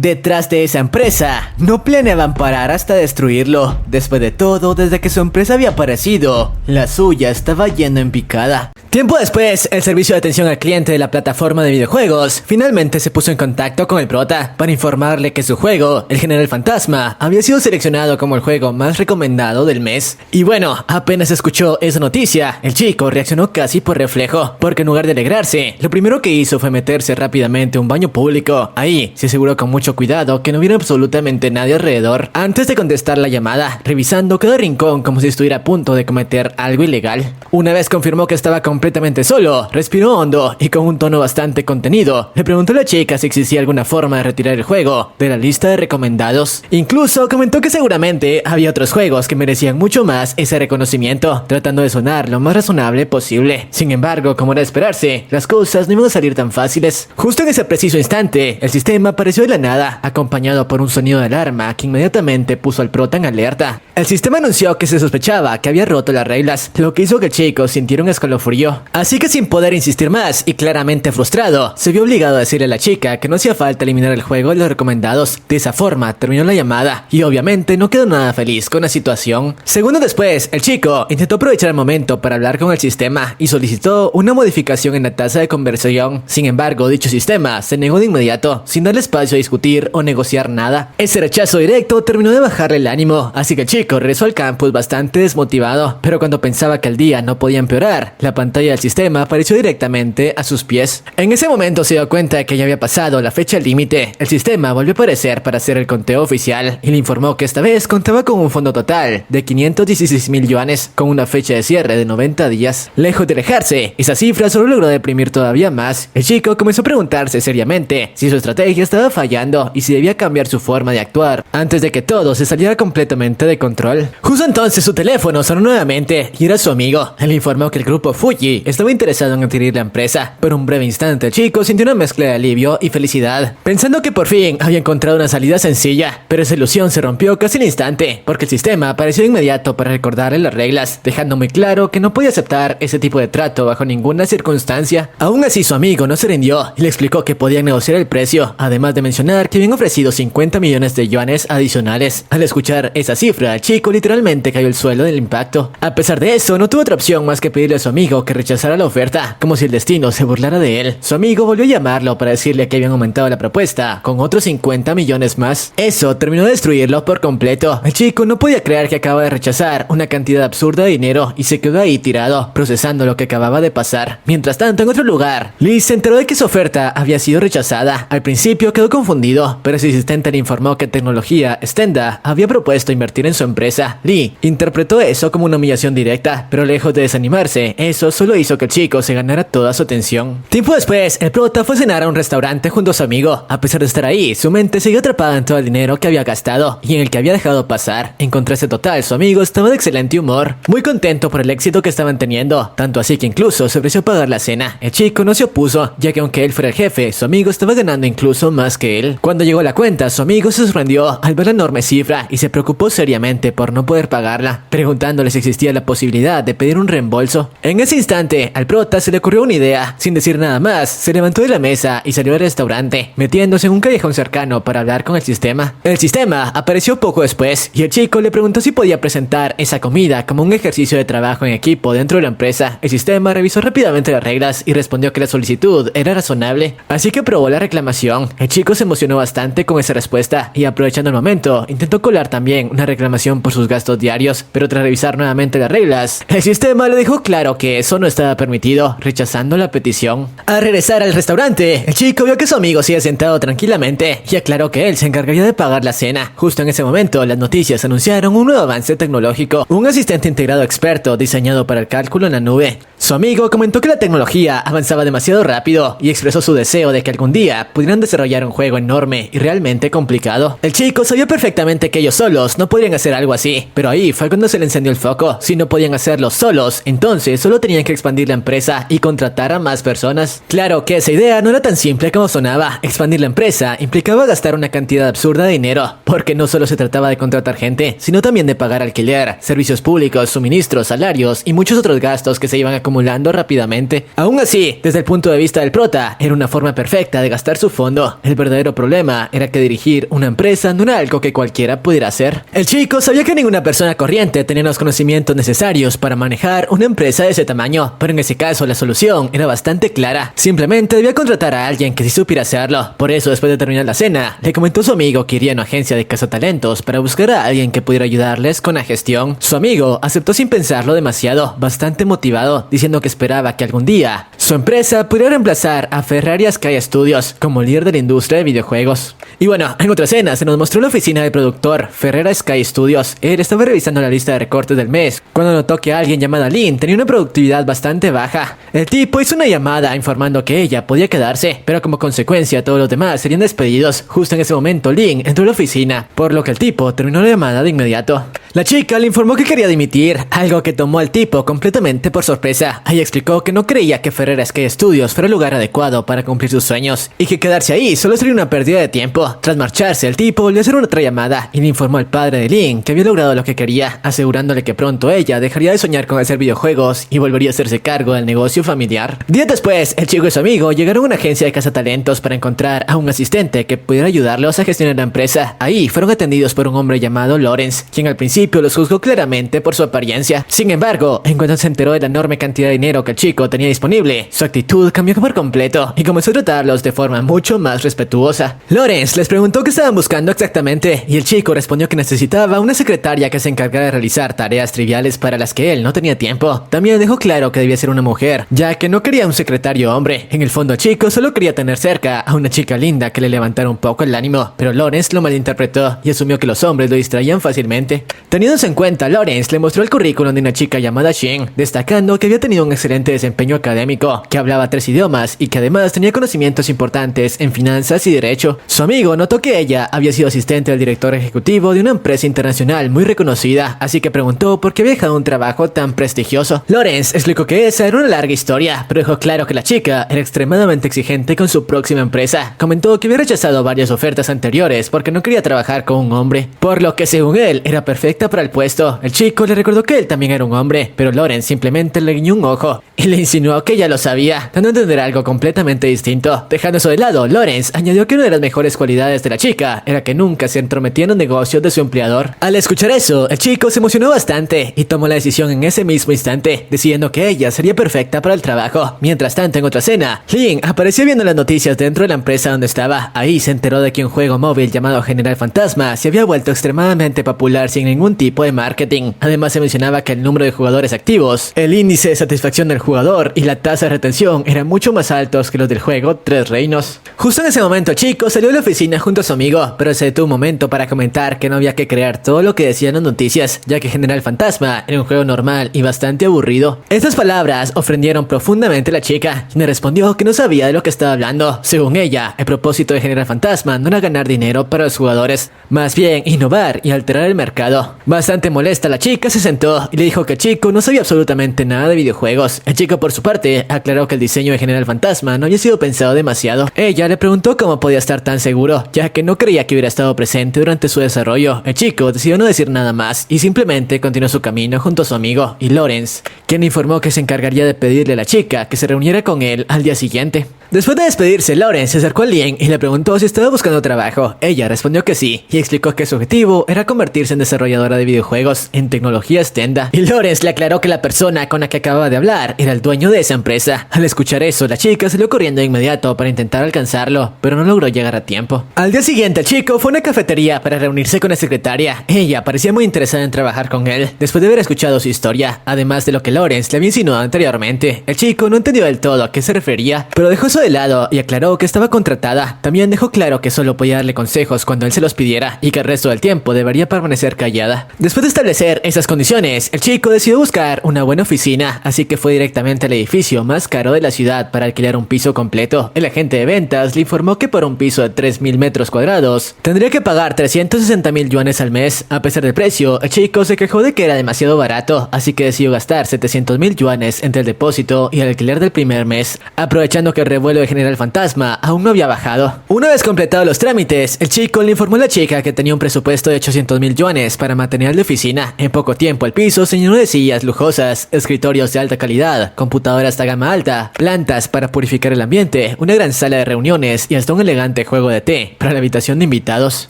detrás de esa empresa, no planeaban parar hasta destruirlo. Después de todo, desde que su empresa había aparecido, la suya estaba yendo en picada. Tiempo después, el servicio de atención al cliente de la plataforma de videojuegos finalmente se puso en contacto con el prota para informarle que su juego, El General Fantasma, había sido seleccionado como el juego más recomendado del mes. Y bueno, apenas escuchó esa noticia, el chico reaccionó casi por reflejo, porque en lugar de alegrarse, lo primero que hizo fue meterse rápidamente a un baño público. Ahí se aseguró con mucho cuidado que no hubiera absolutamente nadie alrededor antes de contestar la llamada, revisando cada rincón como si estuviera a punto de cometer algo ilegal. Una vez confirmó que estaba completamente solo, respiró hondo y con un tono bastante contenido, le preguntó a la chica si existía alguna forma de retirar el juego de la lista de recomendados. Incluso comentó que seguramente había otros juegos que merecían mucho más ese reconocimiento, tratando de sonar lo más razonable posible. Sin embargo, como era de esperarse, las cosas no iban a salir tan fáciles. Justo en ese preciso instante, el sistema apareció de la nada, acompañado por un sonido de alarma que inmediatamente puso al prota en alerta. El sistema anunció que se sospechaba que había roto las reglas, lo que hizo que el chico sintiera un escalofrío. Así que sin poder insistir más y claramente frustrado, se vio obligado a decirle a la chica que no hacía falta eliminar el juego de los recomendados. De esa forma terminó la llamada y obviamente no quedó nada feliz con la situación. Segundos después, el chico intentó aprovechar el momento para hablar con el sistema y solicitó una modificación en la tasa de conversión. Sin embargo, dicho sistema se negó de inmediato, sin darle espacio a discutir o negociar nada. Ese rechazo directo terminó de bajarle el ánimo, así que el chico regresó al campus bastante desmotivado, pero cuando pensaba que el día no podía empeorar, la pantalla del sistema apareció directamente a sus pies. En ese momento se dio cuenta de que ya había pasado la fecha límite. El sistema volvió a aparecer para hacer el conteo oficial y le informó que esta vez contaba con un fondo total de 516,000 yuanes, con una fecha de cierre de 90 días. Lejos de alejarse, esa cifra solo logró deprimir todavía más. El chico comenzó a preguntarse seriamente si su estrategia estaba fallando y si debía cambiar su forma de actuar antes de que todo se saliera completamente de control. Justo entonces su teléfono sonó nuevamente y era su amigo. Él informó que el grupo Fuji estaba interesado en adquirir la empresa. Por un breve instante el chico sintió una mezcla de alivio y felicidad, pensando que por fin había encontrado una salida sencilla, pero esa ilusión se rompió casi al instante, porque el sistema apareció de inmediato para recordarle las reglas, dejando muy claro que no podía aceptar ese tipo de trato bajo ninguna circunstancia. Aún así su amigo no se rindió y le explicó que podían negociar el precio, además de mencionar que habían ofrecido 50 millones de yuanes adicionales. Al escuchar esa cifra, el chico literalmente cayó al suelo del impacto. A pesar de eso, no tuvo otra opción más que pedirle a su amigo que rechazara la oferta, como si el destino se burlara de él. Su amigo volvió a llamarlo para decirle que habían aumentado la propuesta con otros 50 millones más. Eso terminó de destruirlo por completo. El chico no podía creer que acaba de rechazar una cantidad absurda de dinero y se quedó ahí tirado, procesando lo que acababa de pasar. Mientras tanto, en otro lugar, Lee se enteró de que su oferta había sido rechazada. Al principio quedó confundido, pero su asistente le informó que Tecnología Stenda había propuesto invertir en su empresa. Lee interpretó eso como una humillación directa, pero lejos de desanimarse, eso solo hizo que el chico se ganara toda su atención. Tiempo después, el prota fue a cenar a un restaurante junto a su amigo. A pesar de estar ahí, su mente siguió atrapada en todo el dinero que había gastado y en el que había dejado pasar. En contraste total, su amigo estaba de excelente humor, muy contento por el éxito que estaban teniendo, tanto así que incluso se ofreció a pagar la cena. El chico no se opuso, ya que aunque él fuera el jefe, su amigo estaba ganando incluso más que él. Cuando llegó la cuenta, su amigo se sorprendió al ver la enorme cifra y se preocupó seriamente por no poder pagarla, preguntándole si existía la posibilidad de pedir un reembolso. En ese instante, al prota se le ocurrió una idea. Sin decir nada más, se levantó de la mesa y salió del restaurante, metiéndose en un callejón cercano para hablar con el sistema. El sistema apareció poco después y el chico le preguntó si podía presentar esa comida como un ejercicio de trabajo en equipo dentro de la empresa. El sistema revisó rápidamente las reglas y respondió que la solicitud era razonable, así que aprobó la reclamación. El chico se emocionó bastante con esa respuesta y, aprovechando el momento, intentó colar también una reclamación por sus gastos diarios, pero tras revisar nuevamente las reglas, el sistema le dejó claro que eso no estaba permitido, rechazando la petición. Al regresar al restaurante, el chico vio que su amigo seguía sentado tranquilamente y aclaró que él se encargaría de pagar la cena. Justo en ese momento, las noticias anunciaron un nuevo avance tecnológico, un asistente integrado experto diseñado para el cálculo en la nube. Su amigo comentó que la tecnología avanzaba demasiado rápido y expresó su deseo de que algún día pudieran desarrollar un juego enorme y realmente complicado. El chico sabía perfectamente que ellos solos no podrían hacer algo así, pero ahí fue cuando se le encendió el foco. Si no podían hacerlo solos, entonces solo tenían que expandir la empresa y contratar a más personas. Claro que esa idea no era tan simple como sonaba. Expandir la empresa implicaba gastar una cantidad absurda de dinero, porque no solo se trataba de contratar gente, sino también de pagar alquiler, servicios públicos, suministros, salarios y muchos otros gastos que se iban acumulando rápidamente. Aún así, desde el punto de vista del prota, era una forma perfecta de gastar su fondo. El verdadero problema era que dirigir una empresa no era algo que cualquiera pudiera hacer. El chico sabía que ninguna persona corriente tenía los conocimientos necesarios para manejar una empresa de ese tamaño, pero en ese caso la solución era bastante clara. Simplemente debía contratar a alguien que sí supiera hacerlo. Por eso, después de terminar la cena, le comentó a su amigo que iría a una agencia de cazatalentos para buscar a alguien que pudiera ayudarles con la gestión. Su amigo aceptó sin pensarlo demasiado, bastante motivado, diciendo que esperaba que algún día su empresa pudiera reemplazar a Ferrari Sky Studios como líder de la industria de videojuegos. Y bueno, en otra escena se nos mostró la oficina del productor Ferrari Sky Studios. Él estaba revisando la lista de recortes del mes cuando notó que alguien llamada Lynn tenía una productividad bastante baja. El tipo hizo una llamada informando que ella podía quedarse, pero como consecuencia todos los demás serían despedidos. Justo en ese momento Lynn entró a la oficina, por lo que el tipo terminó la llamada de inmediato. La chica le informó que quería dimitir, algo que tomó al tipo completamente por sorpresa. Ella explicó que no creía que Ferrari Sky Studios fuera el lugar adecuado para cumplir sus sueños y que quedarse ahí solo sería una pérdida de tiempo. Tras marcharse, el tipo volvió a hacer otra llamada y le informó al padre de Lynn que había logrado lo que quería, asegurándole que pronto ella dejaría de soñar con hacer videojuegos y volvería a hacerse cargo del negocio familiar. Días después, el chico y su amigo llegaron a una agencia de cazatalentos para encontrar a un asistente que pudiera ayudarlos a gestionar la empresa. Ahí fueron atendidos por un hombre llamado Lawrence, quien al principio los juzgó claramente por su apariencia. Sin embargo, en cuanto se enteró de la enorme cantidad de dinero que el chico tenía disponible, su actitud cambió por completo y comenzó a tratarlos de forma mucho más respetuosa. Lawrence les preguntó qué estaban buscando exactamente y el chico respondió que necesitaba una secretaria que se encargara de realizar tareas triviales para las que él no tenía tiempo. También dejó claro que debía ser una mujer, ya que no quería un secretario hombre. En el fondo, el chico solo quería tener cerca a una chica linda que le levantara un poco el ánimo, pero Lawrence lo malinterpretó y asumió que los hombres lo distraían fácilmente. Teniéndose en cuenta, Lawrence le mostró el currículum de una chica llamada Shin, destacando que había tenido un excelente desempeño académico, que hablaba 3 idiomas y que además tenía conocimientos importantes en finanzas y derecho. Su amigo notó que ella había sido asistente del director ejecutivo de una empresa internacional muy reconocida, así que preguntó por qué había dejado un trabajo tan prestigioso. Lawrence explicó que esa era una larga historia, pero dejó claro que la chica era extremadamente exigente con su próxima empresa. Comentó que había rechazado varias ofertas anteriores porque no quería trabajar con un hombre, por lo que según él era perfecto perfecta para el puesto. El chico le recordó que él también era un hombre, pero Loren simplemente le guiñó un ojo y le insinuó que ya lo sabía, dando a entender algo completamente distinto. Dejando eso de lado, Lawrence añadió que una de las mejores cualidades de la chica era que nunca se entrometía en los negocios de su empleador. Al escuchar eso, el chico se emocionó bastante y tomó la decisión en ese mismo instante, decidiendo que ella sería perfecta para el trabajo. Mientras tanto, en otra escena, Lin apareció viendo las noticias dentro de la empresa donde estaba. Ahí se enteró de que un juego móvil llamado General Fantasma se había vuelto extremadamente popular sin ningún tipo de marketing. Además, se mencionaba que el número de jugadores activos, el índice de satisfacción del jugador y la tasa de retención eran mucho más altos que los del juego Tres Reinos. Justo en ese momento, el chico salió de la oficina junto a su amigo, pero se detuvo un momento para comentar que no había que creer todo lo que decían las noticias, ya que General Fantasma era un juego normal y bastante aburrido. Estas palabras ofendieron profundamente a la chica, quien respondió que no sabía de lo que estaba hablando. Según ella, el propósito de General Fantasma no era ganar dinero para los jugadores, más bien innovar y alterar el mercado. Bastante molesta, la chica se sentó y le dijo que el chico no sabía absolutamente nada de videojuegos. El chico, por su parte, aclaró que el diseño de General Fantasma no había sido pensado demasiado. Ella le preguntó cómo podía estar tan seguro, ya que no creía que hubiera estado presente durante su desarrollo. El chico decidió no decir nada más y simplemente continuó su camino junto a su amigo y Lawrence, quien informó que se encargaría de pedirle a la chica que se reuniera con él al día siguiente. Después de despedirse, Lawrence se acercó a Lin y le preguntó si estaba buscando trabajo. Ella respondió que sí, y explicó que su objetivo era convertirse en desarrolladora de videojuegos en tecnologías Tenda. Y Lawrence le aclaró que la persona con la que acababa de hablar era el dueño de esa empresa. Al escuchar eso, la chica salió corriendo de inmediato para intentar alcanzarlo, pero no logró llegar a tiempo. Al día siguiente, el chico fue a una cafetería para reunirse con la secretaria. Ella parecía muy interesada en trabajar con él, después de haber escuchado su historia, además de lo que Lawrence le había insinuado anteriormente. El chico no entendió del todo a qué se refería, pero dejó eso de lado y aclaró que estaba contratada. También dejó claro que solo podía darle consejos cuando él se los pidiera y que el resto del tiempo debería permanecer callada. Después de establecer esas condiciones, el chico decidió buscar una buena oficina, así que fue directamente al edificio más caro de la ciudad para alquilar un piso completo. El agente de ventas le informó que por un piso de 3.000 metros cuadrados tendría que pagar 360.000 yuanes al mes. A pesar del precio, el chico se quejó de que era demasiado barato, así que decidió gastar 700.000 yuanes entre el depósito y el alquiler del primer mes, aprovechando que el revuelo de General Fantasma aún no había bajado. Una vez completados los trámites, el chico le informó a la chica que tenía un presupuesto de 800.000 yuanes para mantener la oficina. En poco tiempo, el piso se llenó de sillas lujosas, escritorios de alta calidad, computadoras de gama alta, plantas para purificar el ambiente, una gran sala de reuniones y hasta un elegante juego de té para la habitación de invitados.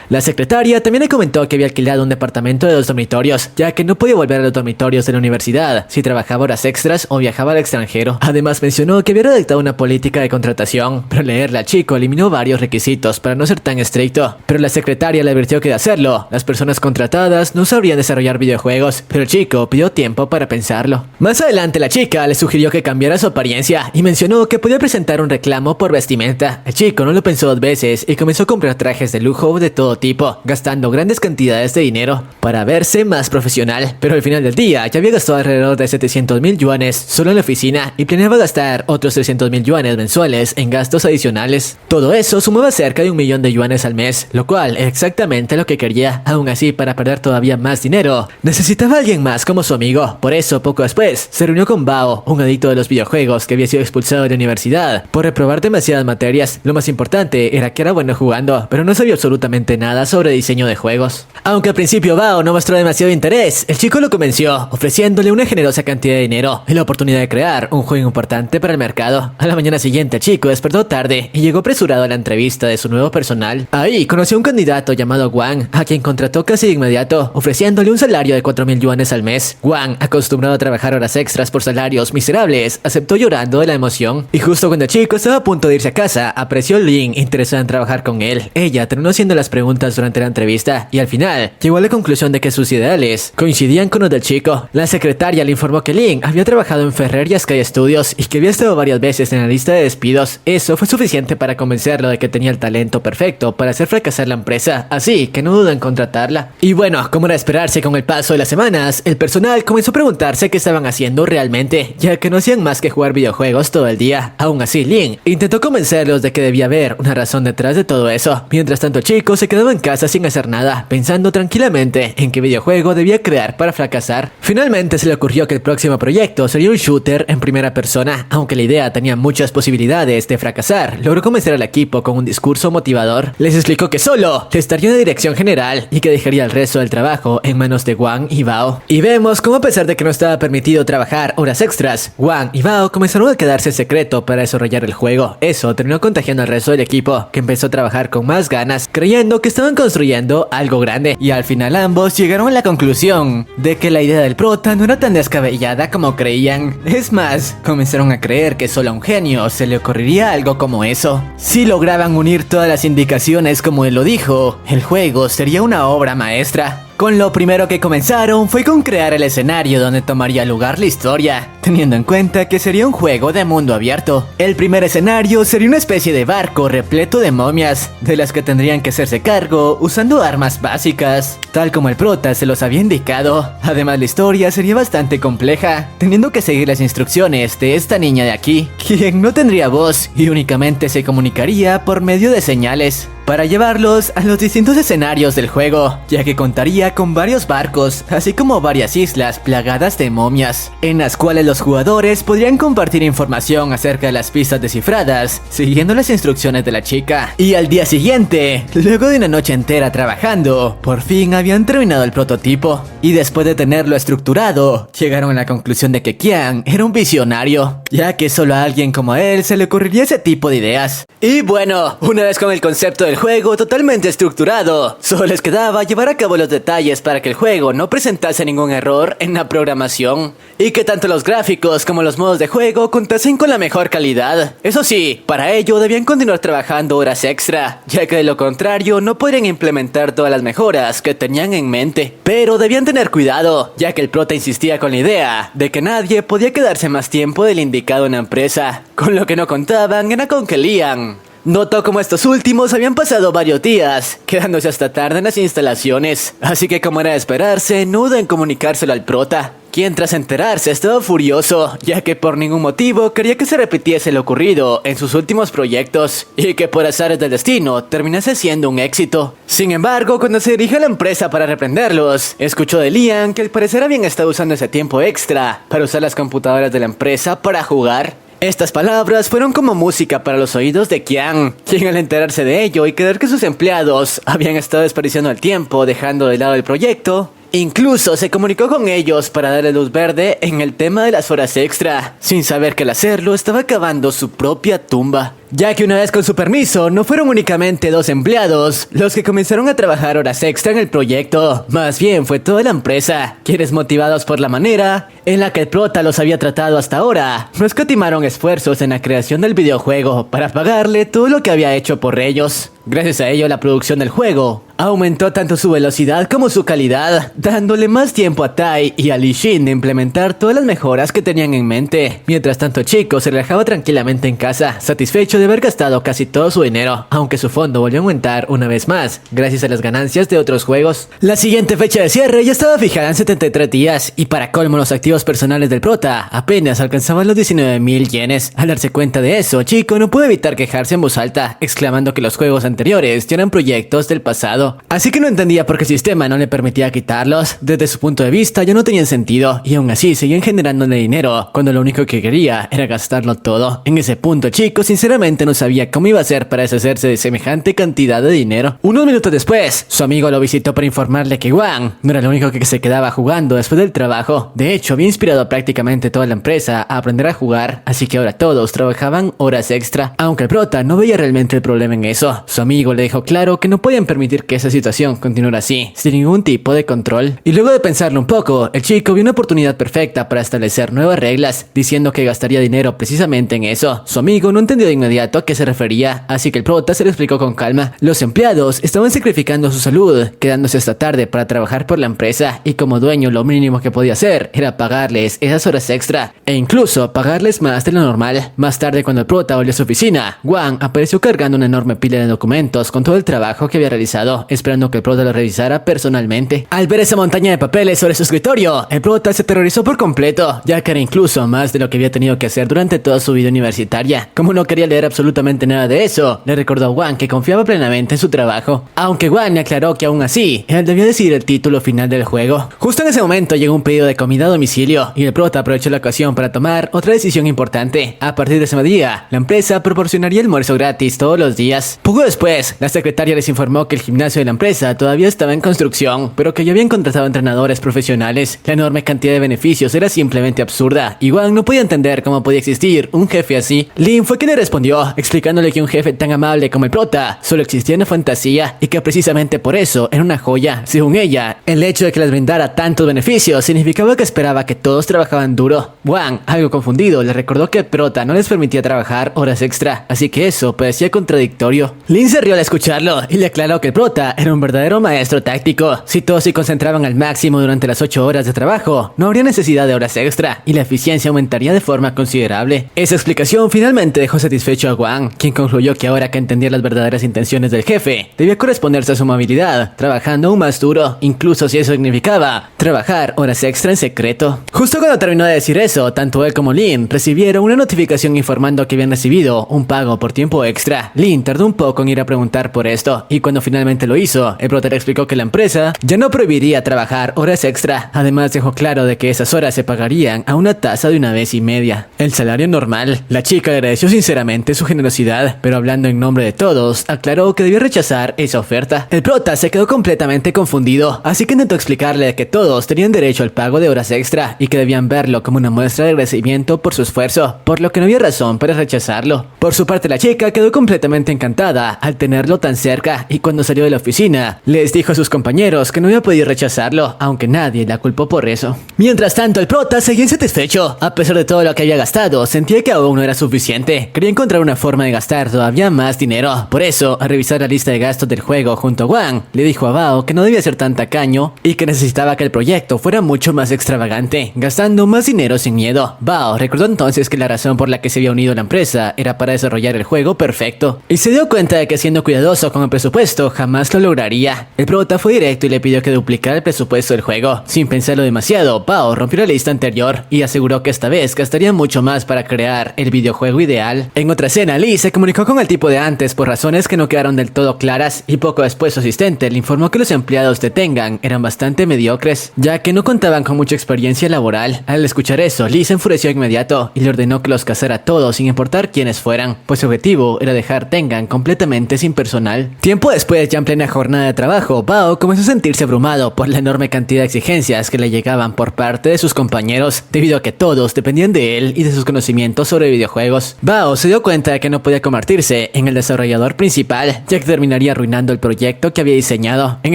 La secretaria también le comentó que había alquilado un departamento de 2 dormitorios, ya que no podía volver a los dormitorios de la universidad si trabajaba horas extras o viajaba al extranjero. Además, mencionó que había redactado una política de contratación, pero leerla al chico eliminó varios requisitos para no ser tan estricto. Pero la secretaria le advirtió que de hacerlo, las personas contratadas no sabrían desarrollar videojuegos, pero el chico pidió tiempo para pensarlo. Más adelante, la chica le sugirió que cambiara su apariencia y mencionó que podía presentar un reclamo por vestimenta. El chico no lo pensó 2 veces y comenzó a comprar trajes de lujo de todo tipo, gastando grandes cantidades de dinero para verse más profesional. Pero al final del día ya había gastado alrededor de 700.000 yuanes solo en la oficina y planeaba gastar otros 300.000 yuanes mensuales en gastos adicionales. Todo eso sumaba cerca de 1.000.000 de yuanes al mes, lo cual es exactamente lo que quería. Aún así, para perder todavía más dinero, necesitaba a alguien más como su amigo. Por eso, poco después, se reunió con Bao, un adicto de los videojuegos que había sido expulsado de la universidad por reprobar demasiadas materias. Lo más importante era que era bueno jugando, pero no sabía absolutamente nada sobre diseño de juegos. Aunque al principio Bao no mostró demasiado interés, el chico lo convenció, ofreciéndole una generosa cantidad de dinero y la oportunidad de crear un juego importante para el mercado. A la mañana siguiente, el chico despertó tarde y llegó apresurado a la entrevista de su nuevo personal. Ahí conoció a un candidato llamado Wang, a quien contrató casi de inmediato, ofreciéndole un salario de 4.000 yuanes al mes. Wang, acostumbrado a trabajar horas extras por salarios miserables, aceptó llorando de la emoción. Y justo cuando el chico estaba a punto de irse a casa, apareció Lin, interesada en trabajar con él. Ella terminó haciendo las preguntas durante la entrevista y al final llegó a la conclusión de que sus ideales coincidían con los del chico. La secretaria le informó que Lin había trabajado en Ferrer y Sky Studios y que había estado varias veces en la lista de despidos. Eso fue suficiente para convencerlo de que tenía el talento perfecto para hacer fracasar la empresa, así que no dudó en contratarla. Y bueno, como era de esperarse, con el paso de las semanas, el personal comenzó a preguntarse qué estaban haciendo realmente, ya que no hacían más que jugar videojuegos todo el día. Aún así, Lin intentó convencerlos de que debía haber una razón detrás de todo eso. Mientras tanto, el chico se quedaba en casa sin hacer nada, pensando pensando tranquilamente en qué videojuego debía crear para fracasar. Finalmente se le ocurrió que el próximo proyecto sería un shooter en primera persona. Aunque la idea tenía muchas posibilidades de fracasar, logró convencer al equipo con un discurso motivador. Les explicó que solo les daría una dirección general y que dejaría el resto del trabajo en manos de Wang y Bao. Y vemos cómo, a pesar de que no estaba permitido trabajar horas extras, Wang y Bao comenzaron a quedarse en secreto para desarrollar el juego. Eso terminó contagiando al resto del equipo, que empezó a trabajar con más ganas, creyendo que estaban construyendo algo grande. Y al final ambos llegaron a la conclusión de que la idea del prota no era tan descabellada como creían. Es más, comenzaron a creer que solo a un genio se le ocurriría algo como eso. Si lograban unir todas las indicaciones como él lo dijo, el juego sería una obra maestra. Con lo primero que comenzaron fue con crear el escenario donde tomaría lugar la historia, teniendo en cuenta que sería un juego de mundo abierto. El primer escenario sería una especie de barco repleto de momias, de las que tendrían que hacerse cargo usando armas básicas, tal como el prota se los había indicado. Además, la historia sería bastante compleja, teniendo que seguir las instrucciones de esta niña de aquí, quien no tendría voz y únicamente se comunicaría por medio de señales, para llevarlos a los distintos escenarios del juego, ya que contaría con varios barcos, así como varias islas plagadas de momias, en las cuales los jugadores podrían compartir información acerca de las pistas descifradas, siguiendo las instrucciones de la chica. Y al día siguiente, luego de una noche entera trabajando, por fin habían terminado el prototipo, y después de tenerlo estructurado, llegaron a la conclusión de que Qian era un visionario, ya que solo a alguien como a él se le ocurriría ese tipo de ideas. Y bueno, una vez con el concepto del juego totalmente estructurado, solo les quedaba llevar a cabo los detalles para que el juego no presentase ningún error en la programación, y que tanto los gráficos como los modos de juego contasen con la mejor calidad. Eso sí, para ello debían continuar trabajando horas extra, ya que de lo contrario no podrían implementar todas las mejoras que tenían en mente. Pero debían tener cuidado, ya que el prota insistía con la idea de que nadie podía quedarse más tiempo del indicado en la empresa. Con lo que no contaban era con que Lian notó como estos últimos habían pasado varios días, quedándose hasta tarde en las instalaciones. Así que, como era de esperarse, no dudó en comunicárselo al prota, quien tras enterarse estaba furioso, ya que por ningún motivo quería que se repitiese lo ocurrido en sus últimos proyectos, y que por azares del destino terminase siendo un éxito. Sin embargo, cuando se dirigió a la empresa para reprenderlos, escuchó de Lian que al parecer habían estado usando ese tiempo extra para usar las computadoras de la empresa para jugar. Estas palabras fueron como música para los oídos de Qian, quien al enterarse de ello y creer que sus empleados habían estado desperdiciando el tiempo dejando de lado el proyecto, incluso se comunicó con ellos para darle luz verde en el tema de las horas extra, sin saber que al hacerlo estaba cavando su propia tumba. Ya que una vez con su permiso, no fueron únicamente 2 empleados los que comenzaron a trabajar horas extra en el proyecto, más bien fue toda la empresa, quienes, motivados por la manera en la que el prota los había tratado hasta ahora, no escatimaron esfuerzos en la creación del videojuego para pagarle todo lo que había hecho por ellos. Gracias a ello, la producción del juego aumentó tanto su velocidad como su calidad, dándole más tiempo a Tai y a Li Xin de implementar todas las mejoras que tenían en mente. Mientras tanto, Chico se relajaba tranquilamente en casa, satisfecho de haber gastado casi todo su dinero, aunque su fondo volvió a aumentar una vez más, gracias a las ganancias de otros juegos. La siguiente fecha de cierre ya estaba fijada en 73 días, y para colmo los activos personales del prota apenas alcanzaban los 19,000 yenes. Al darse cuenta de eso, Chico no pudo evitar quejarse en voz alta, exclamando que los juegos anteriores ya eran proyectos del pasado, así que no entendía por qué el sistema no le permitía quitarlos. Desde su punto de vista ya no tenían sentido, y aún así seguían generándole dinero, cuando lo único que quería era gastarlo todo. En ese punto, Chico sinceramente no sabía cómo iba a hacer para deshacerse de semejante cantidad de dinero. Unos minutos después, su amigo lo visitó para informarle que Wang no era el único que se quedaba jugando después del trabajo. De hecho, había inspirado a prácticamente toda la empresa a aprender a jugar, así que ahora todos trabajaban horas extra. Aunque el prota no veía realmente el problema en eso, su amigo le dejó claro que no podían permitir que esa situación continuara así, sin ningún tipo de control. Y luego de pensarlo un poco, el chico vio una oportunidad perfecta para establecer nuevas reglas, diciendo que gastaría dinero precisamente en eso. Su amigo no entendió de inmediato a qué se refería, así que el prota se lo explicó con calma. Los empleados estaban sacrificando su salud, quedándose hasta tarde para trabajar por la empresa, y como dueño lo mínimo que podía hacer era pagarles esas horas extra, e incluso pagarles más de lo normal. Más tarde, cuando el prota volvió a su oficina, Wang apareció cargando una enorme pila de documentos con todo el trabajo que había realizado, esperando que el prota lo revisara personalmente. Al ver esa montaña de papeles sobre su escritorio, el prota se aterrorizó por completo, ya que era incluso más de lo que había tenido que hacer durante toda su vida universitaria. Como no quería leer absolutamente nada de eso, le recordó a Wang que confiaba plenamente en su trabajo. Aunque Wang le aclaró que aún así, él debía decidir el título final del juego. Justo en ese momento llegó un pedido de comida a domicilio y el prota aprovechó la ocasión para tomar otra decisión importante. A partir de ese día, la empresa proporcionaría almuerzo gratis todos los días. Poco después, la secretaria les informó que el gimnasio de la empresa todavía estaba en construcción, pero que ya habían contratado entrenadores profesionales. La enorme cantidad de beneficios era simplemente absurda y Wang no podía entender cómo podía existir un jefe así. Lin fue quien le respondió, explicándole que un jefe tan amable como el prota solo existía en la fantasía y que precisamente por eso era una joya. Según ella, el hecho de que les brindara tantos beneficios significaba que esperaba que todos trabajaban duro. Wang, algo confundido, le recordó que el prota no les permitía trabajar horas extra, así que eso parecía contradictorio. Lin se rió al escucharlo y le aclaró que el prota era un verdadero maestro táctico. Si todos se concentraban al máximo durante las 8 horas de trabajo, no habría necesidad de horas extra y la eficiencia aumentaría de forma considerable. Esa explicación finalmente dejó satisfecho a Wang, quien concluyó que ahora que entendía las verdaderas intenciones del jefe, debía corresponderse a su amabilidad, trabajando aún más duro, incluso si eso significaba trabajar horas extra en secreto. Justo cuando terminó de decir eso, tanto él como Lin recibieron una notificación informando que habían recibido un pago por tiempo extra. Lin tardó un poco en ir a preguntar por esto, y cuando finalmente lo hizo, el prota le explicó que la empresa ya no prohibiría trabajar horas extra. Además dejó claro de que esas horas se pagarían a una tasa de 1,5 veces, el salario normal. La chica agradeció sinceramente su generosidad, pero hablando en nombre de todos, aclaró que debía rechazar esa oferta. El prota se quedó completamente confundido, así que intentó explicarle que todos tenían derecho al pago de horas extra y que debían verlo como una muestra de agradecimiento por su esfuerzo, por lo que no había razón para rechazarlo. Por su parte, la chica quedó completamente encantada al tenerlo tan cerca y cuando salió de la oficina, les dijo a sus compañeros que no había podido rechazarlo, aunque nadie la culpó por eso. Mientras tanto, el prota seguía insatisfecho. A pesar de todo lo que había gastado, sentía que aún no era suficiente. Quería encontrar una forma de gastar todavía más dinero. Por eso, al revisar la lista de gastos del juego junto a Wang, le dijo a Bao que no debía ser tan tacaño y que necesitaba que el proyecto fuera mucho más extravagante, gastando más dinero sin miedo. Bao recordó entonces que la razón por la que se había unido a la empresa era para desarrollar el juego perfecto, y se dio cuenta de que siendo cuidadoso con el presupuesto jamás lo lograría. El prota fue directo y le pidió que duplicara el presupuesto del juego. Sin pensarlo demasiado, Bao rompió la lista anterior y aseguró que esta vez gastaría mucho más para crear el videojuego ideal. En otra escena, Lee se comunicó con el tipo de antes por razones que no quedaron del todo claras y poco después su asistente le informó que los empleados de Tengan eran bastante mediocres, ya que no contaban con mucha experiencia laboral. Al escuchar eso, Lee se enfureció de inmediato y le ordenó que los cazara a todos sin importar quiénes fueran, pues su objetivo era dejar Tengan completamente sin personal. Tiempo después, ya en plena jornada de trabajo, Bao comenzó a sentirse abrumado por la enorme cantidad de exigencias que le llegaban por parte de sus compañeros, debido a que todos dependían de él y de sus conocimientos sobre videojuegos. Bao se dio cuenta de que no podía convertirse en el desarrollador principal, ya que terminaría arruinando el proyecto que había diseñado. En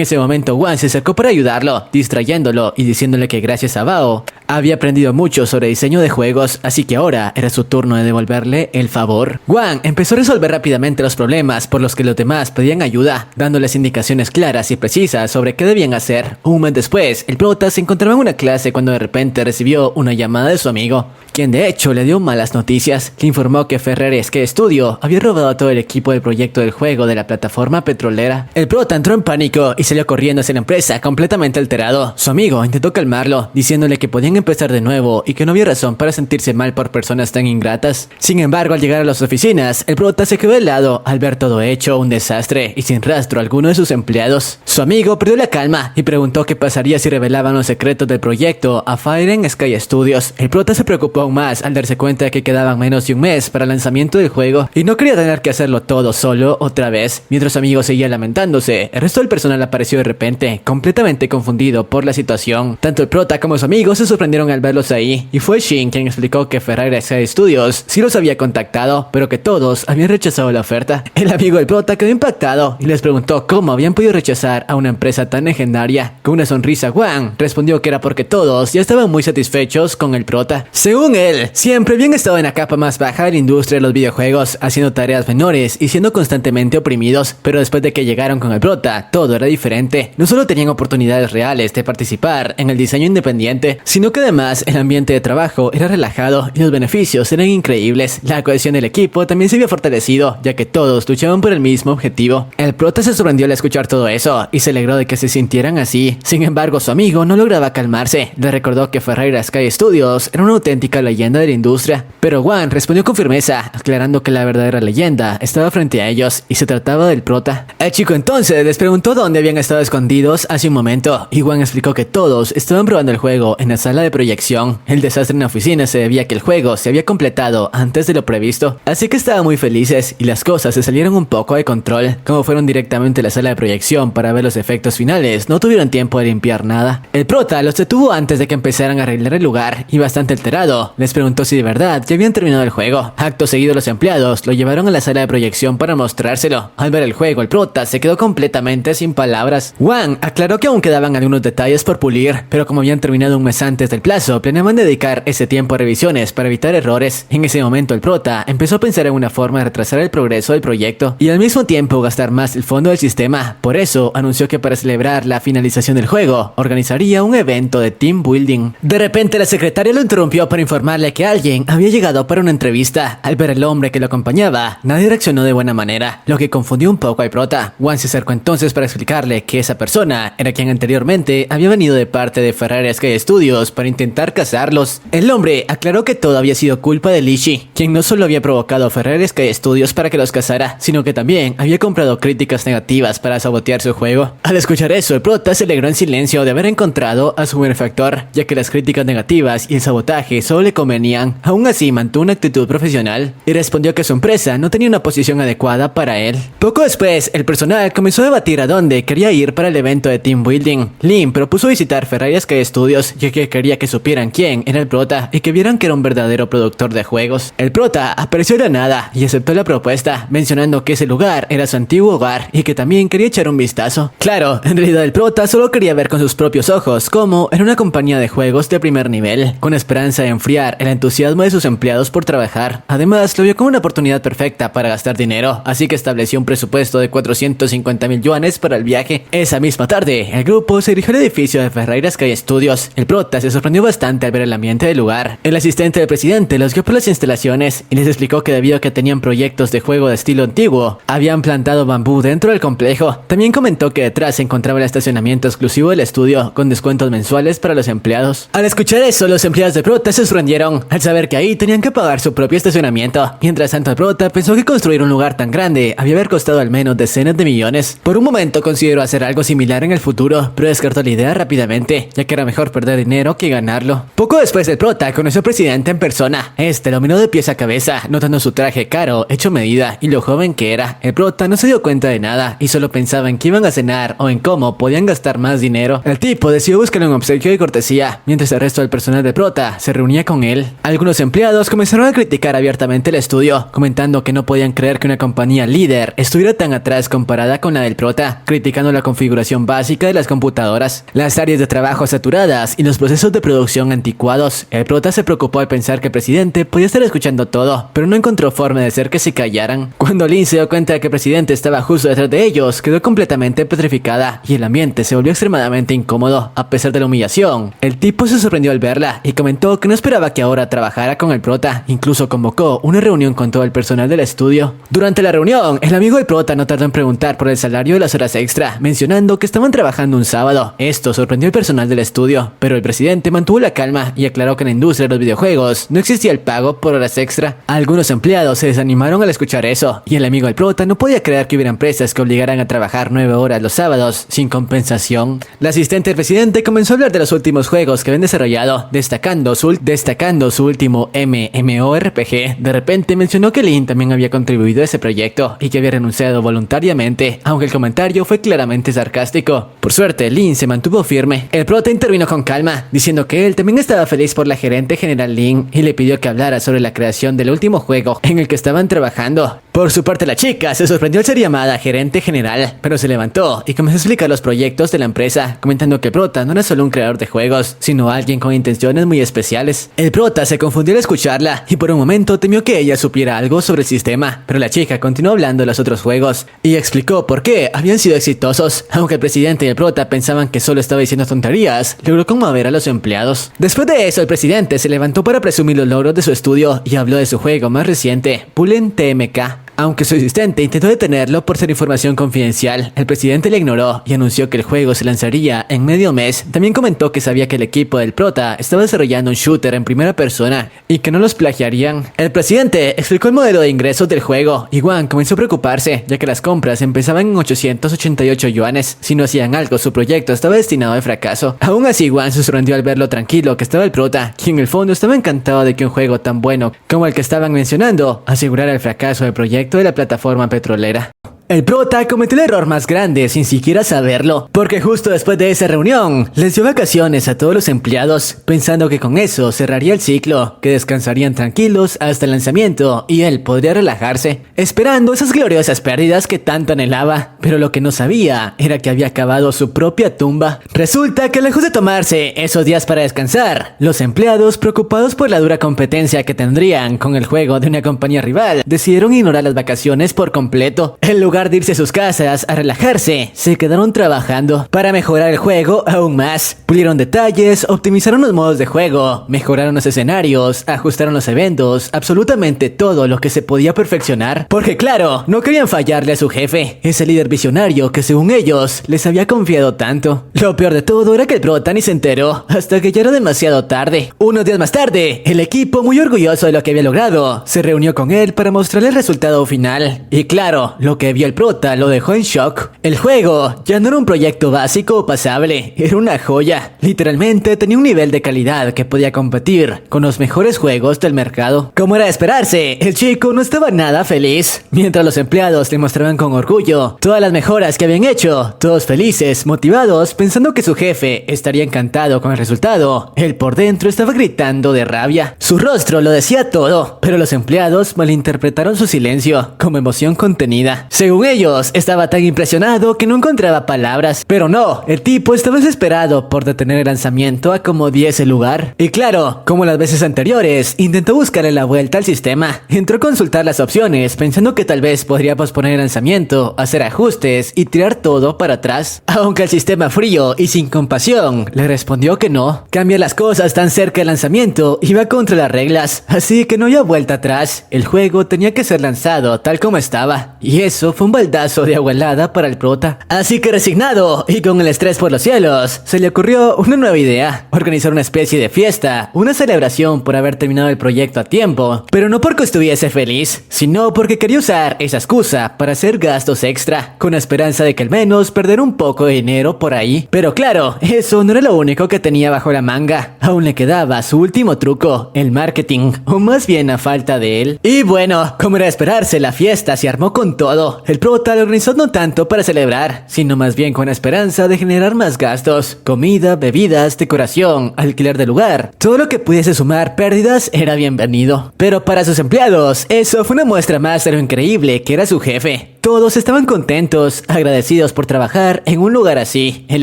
ese momento, Wang se acercó para ayudarlo, distrayéndolo y diciéndole que gracias a Bao había aprendido mucho sobre diseño de juegos, así que ahora era su turno de devolverle el favor. Wang empezó a resolver rápidamente los problemas por los que los demás pedían ayuda, dándoles indicaciones claras y precisas sobre qué debían hacer. Un mes después, el prota se encontraba en una clase cuando de repente recibió una llamada de su amigo, quien de hecho le dio malas noticias. Le informó que Ferrer Skate Studio había robado a todo el equipo del proyecto del juego de la plataforma petrolera. El prota entró en pánico y salió corriendo hacia la empresa completamente alterado. Su amigo intentó calmarlo, diciéndole que podían empezar de nuevo y que no había razón para sentirse mal por personas tan ingratas. Sin embargo, al llegar a las oficinas, el prota se quedó helado al ver todo hecho un desastre y sin rastro alguno de sus empleados. Su amigo perdió la calma y preguntó qué pasaría si revelaban los secretos del proyecto a Fire Sky Studios. El prota se preocupó aún más al darse cuenta de que quedaban menos de un mes para el lanzamiento del juego y no quería tener que hacerlo todo solo otra vez. Mientras su amigo seguía lamentándose, el resto del personal apareció de repente, completamente confundido por la situación. Tanto el prota como su amigo se sorprendieron al verlos ahí, y fue Shin quien explicó que Ferrari Sky Studios sí los había contactado, pero que todos habían rechazado la oferta. El amigo del prota quedó impactado y les preguntó cómo habían podido rechazar a una empresa tan legendaria. Con una sonrisa, Wang respondió que era porque todos ya estaban muy satisfechos con el prota. Según él, siempre habían estado en la capa más baja de la industria de los videojuegos, haciendo tareas menores y siendo constantemente oprimidos, pero después de que llegaron con el prota, todo era diferente. No solo tenían oportunidades reales de participar en el diseño independiente, sino que además el ambiente de trabajo era relajado y los beneficios eran increíbles. La cohesión del equipo también se había fortalecido, ya que todos luchaban por el mismo objetivo. El prota se sorprendió al escuchar todo eso y se alegró de que se sintieran así. Sin embargo, su amigo no lograba calmarse. Le recordó que Ferrari Sky Studios era una auténtica leyenda de la industria, pero Wang respondió con firmeza, aclarando declarando que la verdadera leyenda estaba frente a ellos y se trataba del prota. El chico entonces les preguntó dónde habían estado escondidos hace un momento y Wang explicó que todos estaban probando el juego en la sala de proyección. El desastre en la oficina se debía a que el juego se había completado antes de lo previsto, así que estaban muy felices y las cosas se salieron un poco de control. Como fueron directamente a la sala de proyección para ver los efectos finales, no tuvieron tiempo de limpiar nada. El prota los detuvo antes de que empezaran a arreglar el lugar y bastante alterado les preguntó si de verdad ya habían terminado el juego. Acto seguido los empleados lo llevaron a la sala de proyección para mostrárselo. Al ver el juego el prota se quedó completamente sin palabras. Wang aclaró que aún quedaban algunos detalles por pulir, pero como habían terminado un mes antes del plazo, planeaban dedicar ese tiempo a revisiones para evitar errores. En ese momento el prota empezó a pensar en una forma de retrasar el progreso del proyecto y al mismo tiempo gastar más el fondo del sistema. Por eso anunció que para celebrar la finalización del juego organizaría un evento de team building. De repente la secretaria lo interrumpió para informarle que alguien había llegado para una entrevista. Al ver el hombre que lo acompañaba, nadie reaccionó de buena manera, lo que confundió un poco al prota. Wang se acercó entonces para explicarle que esa persona era quien anteriormente había venido de parte de Ferrari Sky Studios para intentar cazarlos. El hombre aclaró que todo había sido culpa de Lishi, quien no solo había provocado a Ferrari Sky Studios para que los cazara, sino que también había comprado críticas negativas para sabotear su juego. Al escuchar eso, el prota se alegró en silencio de haber encontrado a su benefactor, ya que las críticas negativas y el sabotaje solo le convenían. Aún así mantuvo una actitud profesional y respondió que su empresa no tenía una posición adecuada para él. Poco después, el personal comenzó a debatir a dónde quería ir para el evento de team building. Lin propuso visitar Ferrari Sky Studios, ya que quería que supieran quién era el prota y que vieran que era un verdadero productor de juegos. El prota apareció de la nada y aceptó la propuesta, mencionando que ese lugar era su antiguo hogar y que también quería echar un vistazo. Claro, en realidad el prota solo quería ver con sus propios ojos cómo era una compañía de juegos de primer nivel, con esperanza de enfriar el entusiasmo de sus empleados por trabajar. Además, lo vio como una oportunidad perfecta para gastar dinero, así que estableció un presupuesto de 450,000 yuanes para el viaje. Esa misma tarde, el grupo se dirigió al edificio de Ferrari Sky Studios. El prota se sorprendió bastante al ver el ambiente del lugar. El asistente del presidente los guió por las instalaciones y les explicó que debido a que tenían proyectos de juego de estilo antiguo, habían plantado bambú dentro del complejo. También comentó que detrás se encontraba el estacionamiento exclusivo del estudio, con descuentos mensuales para los empleados. Al escuchar eso, los empleados de prota se sorprendieron al saber que ahí tenían que pagar su propio estacionamiento. Mientras tanto, el prota pensó que construir un lugar tan grande había haber costado al menos decenas de millones. Por un momento consideró hacer algo similar en el futuro, pero descartó la idea rápidamente, ya que era mejor perder dinero que ganarlo. Poco después, el prota conoció al presidente en persona. Este lo miró de pies a cabeza, notando su traje caro, hecho a medida, y lo joven que era. El prota no se dio cuenta de nada y solo pensaba en qué iban a cenar o en cómo podían gastar más dinero. El tipo decidió buscar un obsequio de cortesía, mientras el resto del personal de prota se reunía con él. Algunos empleados comenzaron a criticar abiertamente el estudio, comentando que no podían creer que una compañía líder estuviera tan atrás comparada con la del prota, criticando la configuración básica de las computadoras, las áreas de trabajo saturadas y los procesos de producción anticuados. El prota se preocupó al pensar que el presidente podía estar escuchando todo, pero no encontró forma de hacer que se callaran. Cuando Lin se dio cuenta de que el presidente estaba justo detrás de ellos, quedó completamente petrificada y el ambiente se volvió extremadamente incómodo. A pesar de la humillación, el tipo se sorprendió al verla y comentó que no esperaba que ahora trabajara con el prota. Incluso convocó una reunión con todo el personal del estudio. Durante la reunión, el amigo del prota no tardó en preguntar por el salario de las horas extra, mencionando que estaban trabajando un sábado. Esto sorprendió al personal del estudio, pero el presidente mantuvo la calma y aclaró que en la industria de los videojuegos no existía el pago por horas extra. Algunos empleados se desanimaron al escuchar eso, y el amigo del prota no podía creer que hubiera empresas que obligaran a trabajar 9 horas los sábados sin compensación. La asistente del presidente comenzó a hablar de los últimos juegos que habían desarrollado, destacando su último MMORPG. De repente mencionó que Lin también había contribuido a ese proyecto y que había renunciado voluntariamente, aunque el comentario fue claramente sarcástico. Por suerte, Lin se mantuvo firme. El prota intervino con calma, diciendo que él también estaba feliz por la gerente general Lin y le pidió que hablara sobre la creación del último juego en el que estaban trabajando. Por su parte, la chica se sorprendió al ser llamada gerente general, pero se levantó y comenzó a explicar los proyectos de la empresa, comentando que el prota no era solo un creador de juegos, sino alguien con intenciones muy especiales. El prota se confundió al escucharla y por un momento temió que ella supiera algo sobre el sistema, pero la chica continuó hablando de los otros juegos y explicó por qué habían sido exitosos. Aunque el presidente y el prota pensaban que solo estaba diciendo tonterías, logró conmover a los empleados. Después de eso, el presidente se levantó para presumir los logros de su estudio y habló de su juego más reciente, Pullen TMK. Aunque su asistente intentó detenerlo por ser información confidencial, el presidente le ignoró y anunció que el juego se lanzaría en medio mes. También comentó que sabía que el equipo del prota estaba desarrollando un shooter en primera persona y que no los plagiarían. El presidente explicó el modelo de ingresos del juego y Wang comenzó a preocuparse, ya que las compras empezaban en 888 yuanes. Si no hacían algo, su proyecto estaba destinado al fracaso. Aún así, Wang se sorprendió al ver lo tranquilo que estaba el prota, quien en el fondo estaba encantado de que un juego tan bueno como el que estaban mencionando asegurara el fracaso del proyecto de la plataforma petrolera. El prota cometió el error más grande sin siquiera saberlo, porque justo después de esa reunión les dio vacaciones a todos los empleados, pensando que con eso cerraría el ciclo, que descansarían tranquilos hasta el lanzamiento y él podría relajarse, esperando esas gloriosas pérdidas que tanto anhelaba, pero lo que no sabía era que había cavado su propia tumba. Resulta que lejos de tomarse esos días para descansar, los empleados, preocupados por la dura competencia que tendrían con el juego de una compañía rival, decidieron ignorar las vacaciones por completo. En lugar de irse a sus casas a relajarse, se quedaron trabajando para mejorar el juego aún más. Pulieron detalles, optimizaron los modos de juego, mejoraron los escenarios, ajustaron los eventos, absolutamente todo lo que se podía perfeccionar, porque claro, no querían fallarle a su jefe, ese líder visionario que según ellos les había confiado tanto. Lo peor de todo era que el prota ni se enteró hasta que ya era demasiado tarde. Unos días más tarde, el equipo, muy orgulloso de lo que había logrado, se reunió con él para mostrarle el resultado final. Y claro, lo que vio el prota lo dejó en shock. El juego ya no era un proyecto básico o pasable, era una joya. Literalmente tenía un nivel de calidad que podía competir con los mejores juegos del mercado. Como era de esperarse, el chico no estaba nada feliz. Mientras los empleados le mostraban con orgullo todas las mejoras que habían hecho, todos felices, motivados, pensando que su jefe estaría encantado con el resultado, él por dentro estaba gritando de rabia. Su rostro lo decía todo, pero los empleados malinterpretaron su silencio como emoción contenida. Según ellos, estaba tan impresionado que no encontraba palabras. Pero no, el tipo estaba desesperado por detener el lanzamiento a como diese lugar. Y claro, como las veces anteriores, intentó buscarle la vuelta al sistema. Entró a consultar las opciones, pensando que tal vez podría posponer el lanzamiento, hacer ajustes y tirar todo para atrás. Aunque el sistema frío y sin compasión le respondió que no. Cambiar las cosas tan cerca del lanzamiento iba contra las reglas, así que no había vuelta atrás. El juego tenía que ser lanzado tal como estaba. Y eso fue un baldazo de agua helada para el prota. Así que resignado y con el estrés por los cielos, se le ocurrió una nueva idea: organizar una especie de fiesta, una celebración por haber terminado el proyecto a tiempo, pero no porque estuviese feliz, sino porque quería usar esa excusa para hacer gastos extra, con la esperanza de que al menos perder un poco de dinero por ahí. Pero claro, eso no era lo único que tenía bajo la manga. Aún le quedaba su último truco, el marketing, o más bien a falta de él. Y bueno, como era de esperarse, la fiesta se armó con todo. El prota lo organizó no tanto para celebrar, sino más bien con la esperanza de generar más gastos: comida, bebidas, decoración, alquiler de lugar. Todo lo que pudiese sumar pérdidas era bienvenido. Pero para sus empleados, eso fue una muestra más de lo increíble que era su jefe. Todos estaban contentos, agradecidos por trabajar en un lugar así, el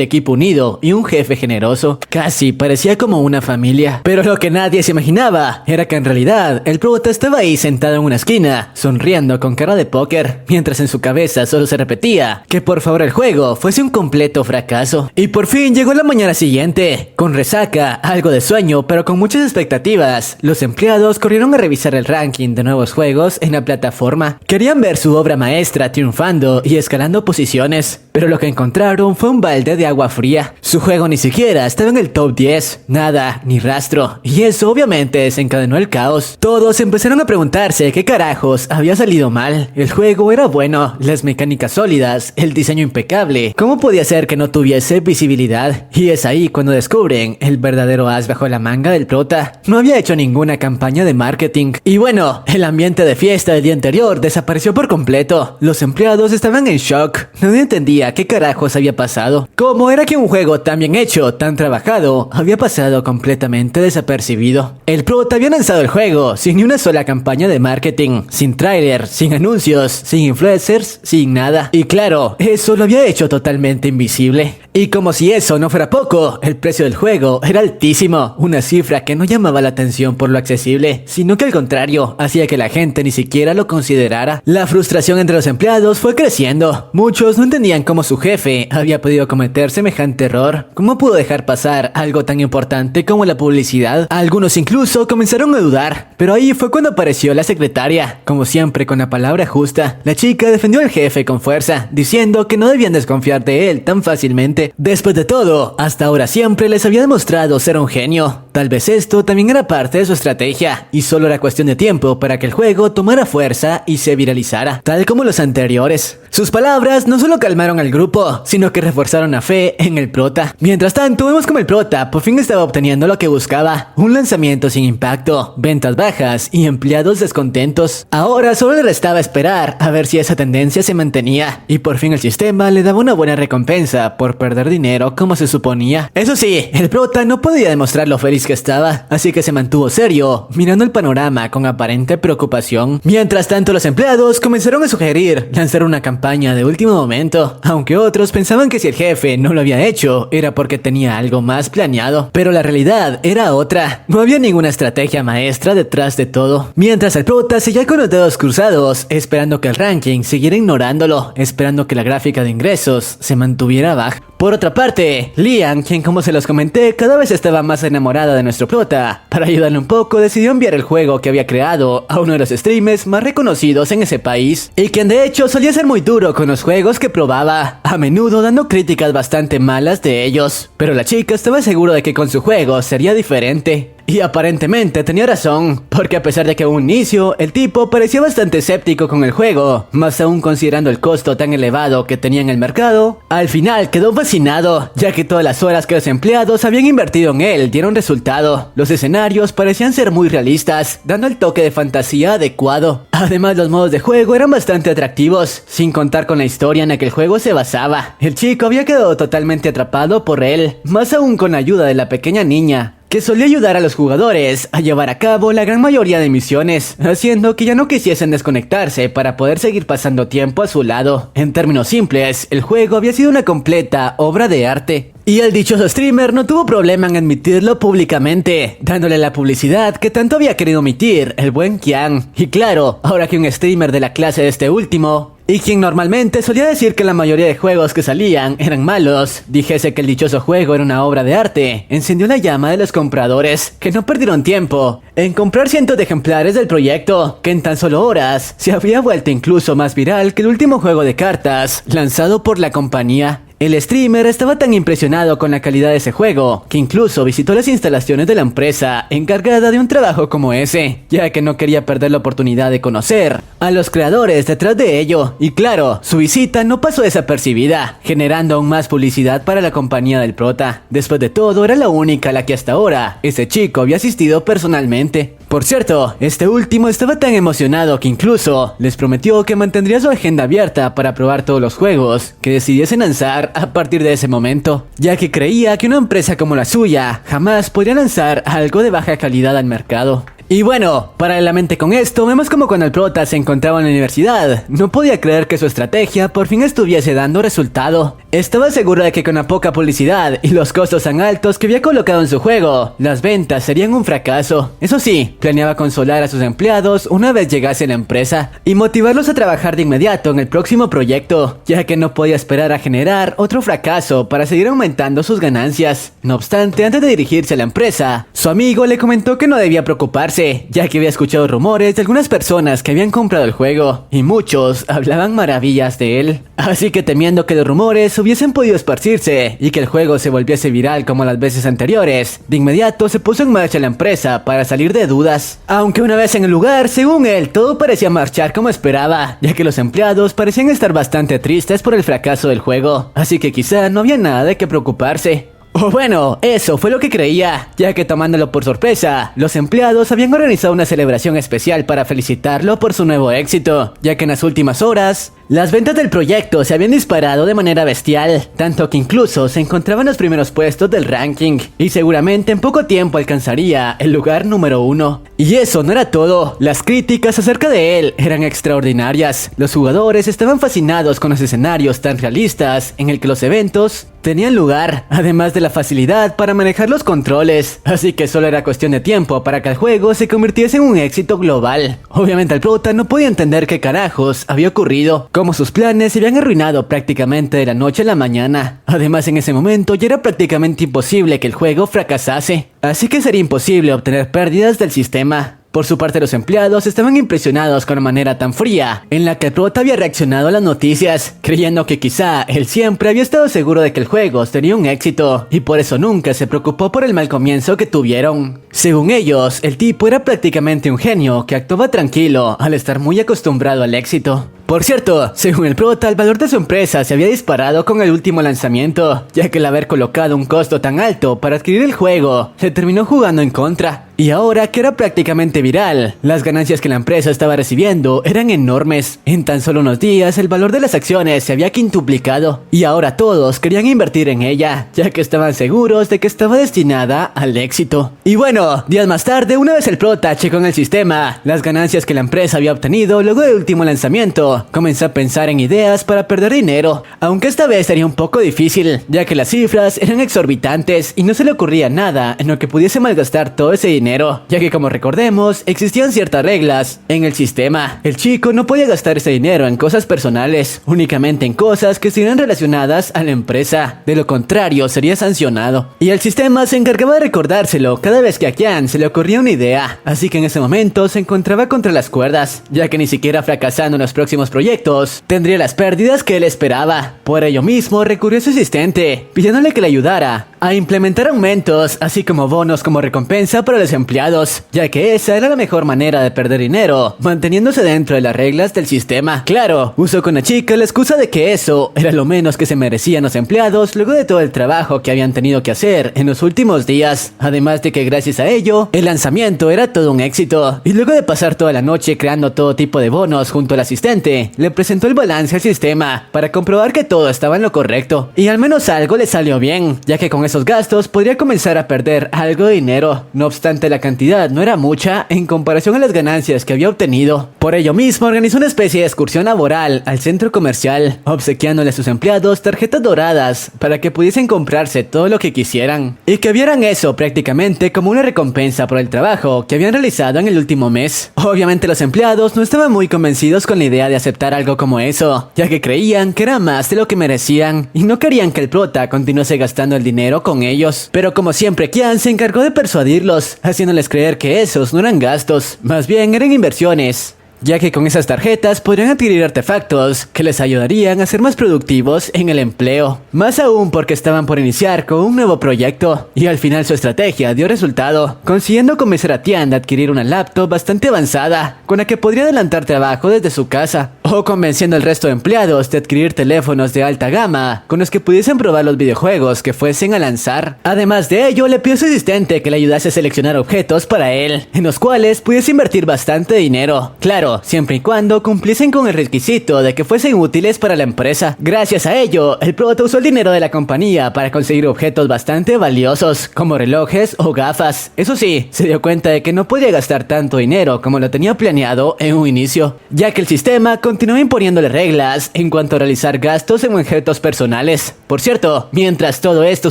equipo unido y un jefe generoso. Casi parecía como una familia. Pero lo que nadie se imaginaba era que en realidad el prota estaba ahí sentado en una esquina, sonriendo con cara de póker, mientras en su cabeza solo se repetía que por favor el juego fuese un completo fracaso. Y por fin llegó la mañana siguiente, con resaca, algo de sueño, pero con muchas expectativas. Los empleados corrieron a revisar el ranking de nuevos juegos en la plataforma. Querían ver su obra maestra triunfando y escalando posiciones, pero lo que encontraron fue un balde de agua fría. Su juego ni siquiera estaba en el top 10, nada, ni rastro, y eso obviamente desencadenó el caos. Todos empezaron a preguntarse qué carajos había salido mal. El juego era bueno, las mecánicas sólidas, el diseño impecable. ¿Cómo podía ser que no tuviese visibilidad? Y es ahí cuando descubren el verdadero as bajo la manga del prota. No había hecho ninguna campaña de marketing. Y bueno, el ambiente de fiesta del día anterior desapareció por completo. Los empleados estaban en shock. Nadie entendía qué carajos había pasado. ¿Cómo era que un juego tan bien hecho, tan trabajado, había pasado completamente desapercibido? El prota había lanzado el juego sin ni una sola campaña de marketing, sin tráiler, sin anuncios, sin influencers, sin nada. Y claro, eso lo había hecho totalmente invisible. Y como si eso no fuera poco, el precio del juego era altísimo, una cifra que no llamaba la atención por lo accesible, sino que al contrario, hacía que la gente ni siquiera lo considerara. La frustración entre los empleados empleados fue creciendo. Muchos no entendían cómo su jefe había podido cometer semejante error. ¿Cómo pudo dejar pasar algo tan importante como la publicidad? Algunos incluso comenzaron a dudar. Pero ahí fue cuando apareció la secretaria, como siempre con la palabra justa. La chica defendió al jefe con fuerza, diciendo que no debían desconfiar de él tan fácilmente. Después de todo, hasta ahora siempre les había demostrado ser un genio. Tal vez esto también era parte de su estrategia, y solo era cuestión de tiempo para que el juego tomara fuerza y se viralizara, tal como los anteriores. Sus palabras no solo calmaron al grupo, sino que reforzaron la fe en el prota. Mientras tanto, vemos como el prota por fin estaba obteniendo lo que buscaba: un lanzamiento sin impacto, ventas bajas y empleados descontentos. Ahora solo le restaba esperar a ver si esa tendencia se mantenía, y por fin el sistema le daba una buena recompensa por perder dinero como se suponía. Eso sí, el prota no podía demostrar lo feliz que estaba, así que se mantuvo serio, mirando el panorama con aparente preocupación. Mientras tanto, los empleados comenzaron a sugerir lanzar una campaña de último momento, aunque otros pensaban que si el jefe no lo había hecho era porque tenía algo más planeado. Pero la realidad era otra, no había ninguna estrategia maestra detrás de todo. Mientras el prota seguía con los dedos cruzados, esperando que el ranking siguiera ignorándolo, esperando que la gráfica de ingresos se mantuviera baja. Por otra parte, Liam, quien como se los comenté, cada vez estaba más enamorada de nuestro prota, para ayudarle un poco decidió enviar el juego que había creado a uno de los streamers más reconocidos en ese país, y quien de hecho solía ser muy duro con los juegos que probaba, a menudo dando críticas bastante malas de ellos. Pero la chica estaba segura de que con su juego sería diferente. Y aparentemente tenía razón, porque a pesar de que a un inicio el tipo parecía bastante escéptico con el juego, más aún considerando el costo tan elevado que tenía en el mercado, al final quedó fascinado, ya que todas las horas que los empleados habían invertido en él dieron resultado. Los escenarios parecían ser muy realistas, dando el toque de fantasía adecuado. Además, los modos de juego eran bastante atractivos, sin contar con la historia en la que el juego se basaba. El chico había quedado totalmente atrapado por él, más aún con la ayuda de la pequeña niña, que solía ayudar a los jugadores a llevar a cabo la gran mayoría de misiones, haciendo que ya no quisiesen desconectarse para poder seguir pasando tiempo a su lado. En términos simples, el juego había sido una completa obra de arte. Y el dichoso streamer no tuvo problema en admitirlo públicamente, dándole la publicidad que tanto había querido omitir el buen Kian. Y claro, ahora que un streamer de la clase de este último, y quien normalmente solía decir que la mayoría de juegos que salían eran malos, dijese que el dichoso juego era una obra de arte, encendió la llama de los compradores, que no perdieron tiempo en comprar cientos de ejemplares del proyecto, que en tan solo horas se había vuelto incluso más viral que el último juego de cartas lanzado por la compañía. El streamer estaba tan impresionado con la calidad de ese juego, que incluso visitó las instalaciones de la empresa encargada de un trabajo como ese, ya que no quería perder la oportunidad de conocer a los creadores detrás de ello. Y claro, su visita no pasó desapercibida, generando aún más publicidad para la compañía del prota. Después de todo, era la única a la que hasta ahora ese chico había asistido personalmente. Por cierto, este último estaba tan emocionado que incluso les prometió que mantendría su agenda abierta para probar todos los juegos que decidiesen lanzar a partir de ese momento, ya que creía que una empresa como la suya jamás podría lanzar algo de baja calidad al mercado. Y bueno, paralelamente con esto, vemos como cuando el prota se encontraba en la universidad, no podía creer que su estrategia por fin estuviese dando resultado. Estaba seguro de que con la poca publicidad y los costos tan altos que había colocado en su juego, las ventas serían un fracaso. Eso sí, planeaba consolar a sus empleados una vez llegase a la empresa y motivarlos a trabajar de inmediato en el próximo proyecto, ya que no podía esperar a generar otro fracaso para seguir aumentando sus ganancias. No obstante, antes de dirigirse a la empresa, su amigo le comentó que no debía preocuparse, ya que había escuchado rumores de algunas personas que habían comprado el juego, y muchos hablaban maravillas de él. Así que temiendo que los rumores hubiesen podido esparcirse y que el juego se volviese viral como las veces anteriores, de inmediato se puso en marcha la empresa para salir de dudas. Aunque una vez en el lugar, según él, todo parecía marchar como esperaba, ya que los empleados parecían estar bastante tristes por el fracaso del juego, así que quizá no había nada de qué preocuparse. O bueno, eso fue lo que creía, ya que tomándolo por sorpresa, los empleados habían organizado una celebración especial para felicitarlo por su nuevo éxito, ya que en las últimas horas, las ventas del proyecto se habían disparado de manera bestial, tanto que incluso se encontraba en los primeros puestos del ranking, y seguramente en poco tiempo alcanzaría el lugar número 1. Y eso no era todo, las críticas acerca de él eran extraordinarias. Los jugadores estaban fascinados con los escenarios tan realistas en el que los eventos tenían lugar, además de la facilidad para manejar los controles, así que solo era cuestión de tiempo para que el juego se convirtiese en un éxito global. Obviamente el prota no podía entender qué carajos había ocurrido, como sus planes se habían arruinado prácticamente de la noche a la mañana. Además, en ese momento ya era prácticamente imposible que el juego fracasase, así que sería imposible obtener pérdidas del sistema. Por su parte, los empleados estaban impresionados con la manera tan fría en la que el prota había reaccionado a las noticias, creyendo que quizá él siempre había estado seguro de que el juego sería un éxito, y por eso nunca se preocupó por el mal comienzo que tuvieron. Según ellos, el tipo era prácticamente un genio que actuaba tranquilo al estar muy acostumbrado al éxito. Por cierto, según el prota, el valor de su empresa se había disparado con el último lanzamiento, ya que el haber colocado un costo tan alto para adquirir el juego se terminó jugando en contra. Y ahora que era prácticamente viral, las ganancias que la empresa estaba recibiendo eran enormes. En tan solo unos días, el valor de las acciones se había quintuplicado, y ahora todos querían invertir en ella, ya que estaban seguros de que estaba destinada al éxito. Y bueno, días más tarde, una vez el prota checó en el sistema las ganancias que la empresa había obtenido luego del último lanzamiento, comenzó a pensar en ideas para perder dinero, aunque esta vez sería un poco difícil, ya que las cifras eran exorbitantes y no se le ocurría nada en lo que pudiese malgastar todo ese dinero, ya que como recordemos, existían ciertas reglas en el sistema. El chico no podía gastar ese dinero en cosas personales, únicamente en cosas que estuvieran relacionadas a la empresa, de lo contrario sería sancionado. Y el sistema se encargaba de recordárselo cada vez que a Kian se le ocurría una idea, así que en ese momento se encontraba contra las cuerdas, ya que ni siquiera fracasando en los próximos proyectos tendría las pérdidas que él esperaba. Por ello mismo recurrió a su asistente, pidiéndole que le ayudara a implementar aumentos, así como bonos como recompensa para los empleados, ya que esa era la mejor manera de perder dinero, manteniéndose dentro de las reglas del sistema. Claro, usó con la chica la excusa de que eso era lo menos que se merecían los empleados luego de todo el trabajo que habían tenido que hacer en los últimos días, además de que gracias a ello, el lanzamiento era todo un éxito, y luego de pasar toda la noche creando todo tipo de bonos junto al asistente, le presentó el balance al sistema para comprobar que todo estaba en lo correcto, y al menos algo le salió bien, ya que con esos gastos podría comenzar a perder algo de dinero. No obstante, la cantidad no era mucha en comparación a las ganancias que había obtenido. Por ello mismo, organizó una especie de excursión laboral al centro comercial, obsequiándole a sus empleados tarjetas doradas para que pudiesen comprarse todo lo que quisieran, y que vieran eso prácticamente como una recompensa por el trabajo que habían realizado en el último mes. Obviamente los empleados no estaban muy convencidos con la idea de aceptar algo como eso, ya que creían que era más de lo que merecían y no querían que el prota continuase gastando el dinero con ellos. Pero como siempre, Kian se encargó de persuadirlos, haciéndoles creer que esos no eran gastos, más bien eran inversiones, ya que con esas tarjetas podrían adquirir artefactos que les ayudarían a ser más productivos en el empleo. Más aún porque estaban por iniciar con un nuevo proyecto, y al final su estrategia dio resultado, consiguiendo convencer a Tian de adquirir una laptop bastante avanzada, con la que podría adelantar trabajo desde su casa, o convenciendo al resto de empleados de adquirir teléfonos de alta gama, con los que pudiesen probar los videojuegos que fuesen a lanzar. Además de ello, le pidió a su asistente que le ayudase a seleccionar objetos para él, en los cuales pudiese invertir bastante dinero. Claro, siempre y cuando cumpliesen con el requisito de que fuesen útiles para la empresa. Gracias a ello, el prota usó el dinero de la compañía para conseguir objetos bastante valiosos, como relojes o gafas. Eso sí, se dio cuenta de que no podía gastar tanto dinero como lo tenía planeado en un inicio, ya que el sistema continuaba imponiéndole reglas en cuanto a realizar gastos en objetos personales. Por cierto, mientras todo esto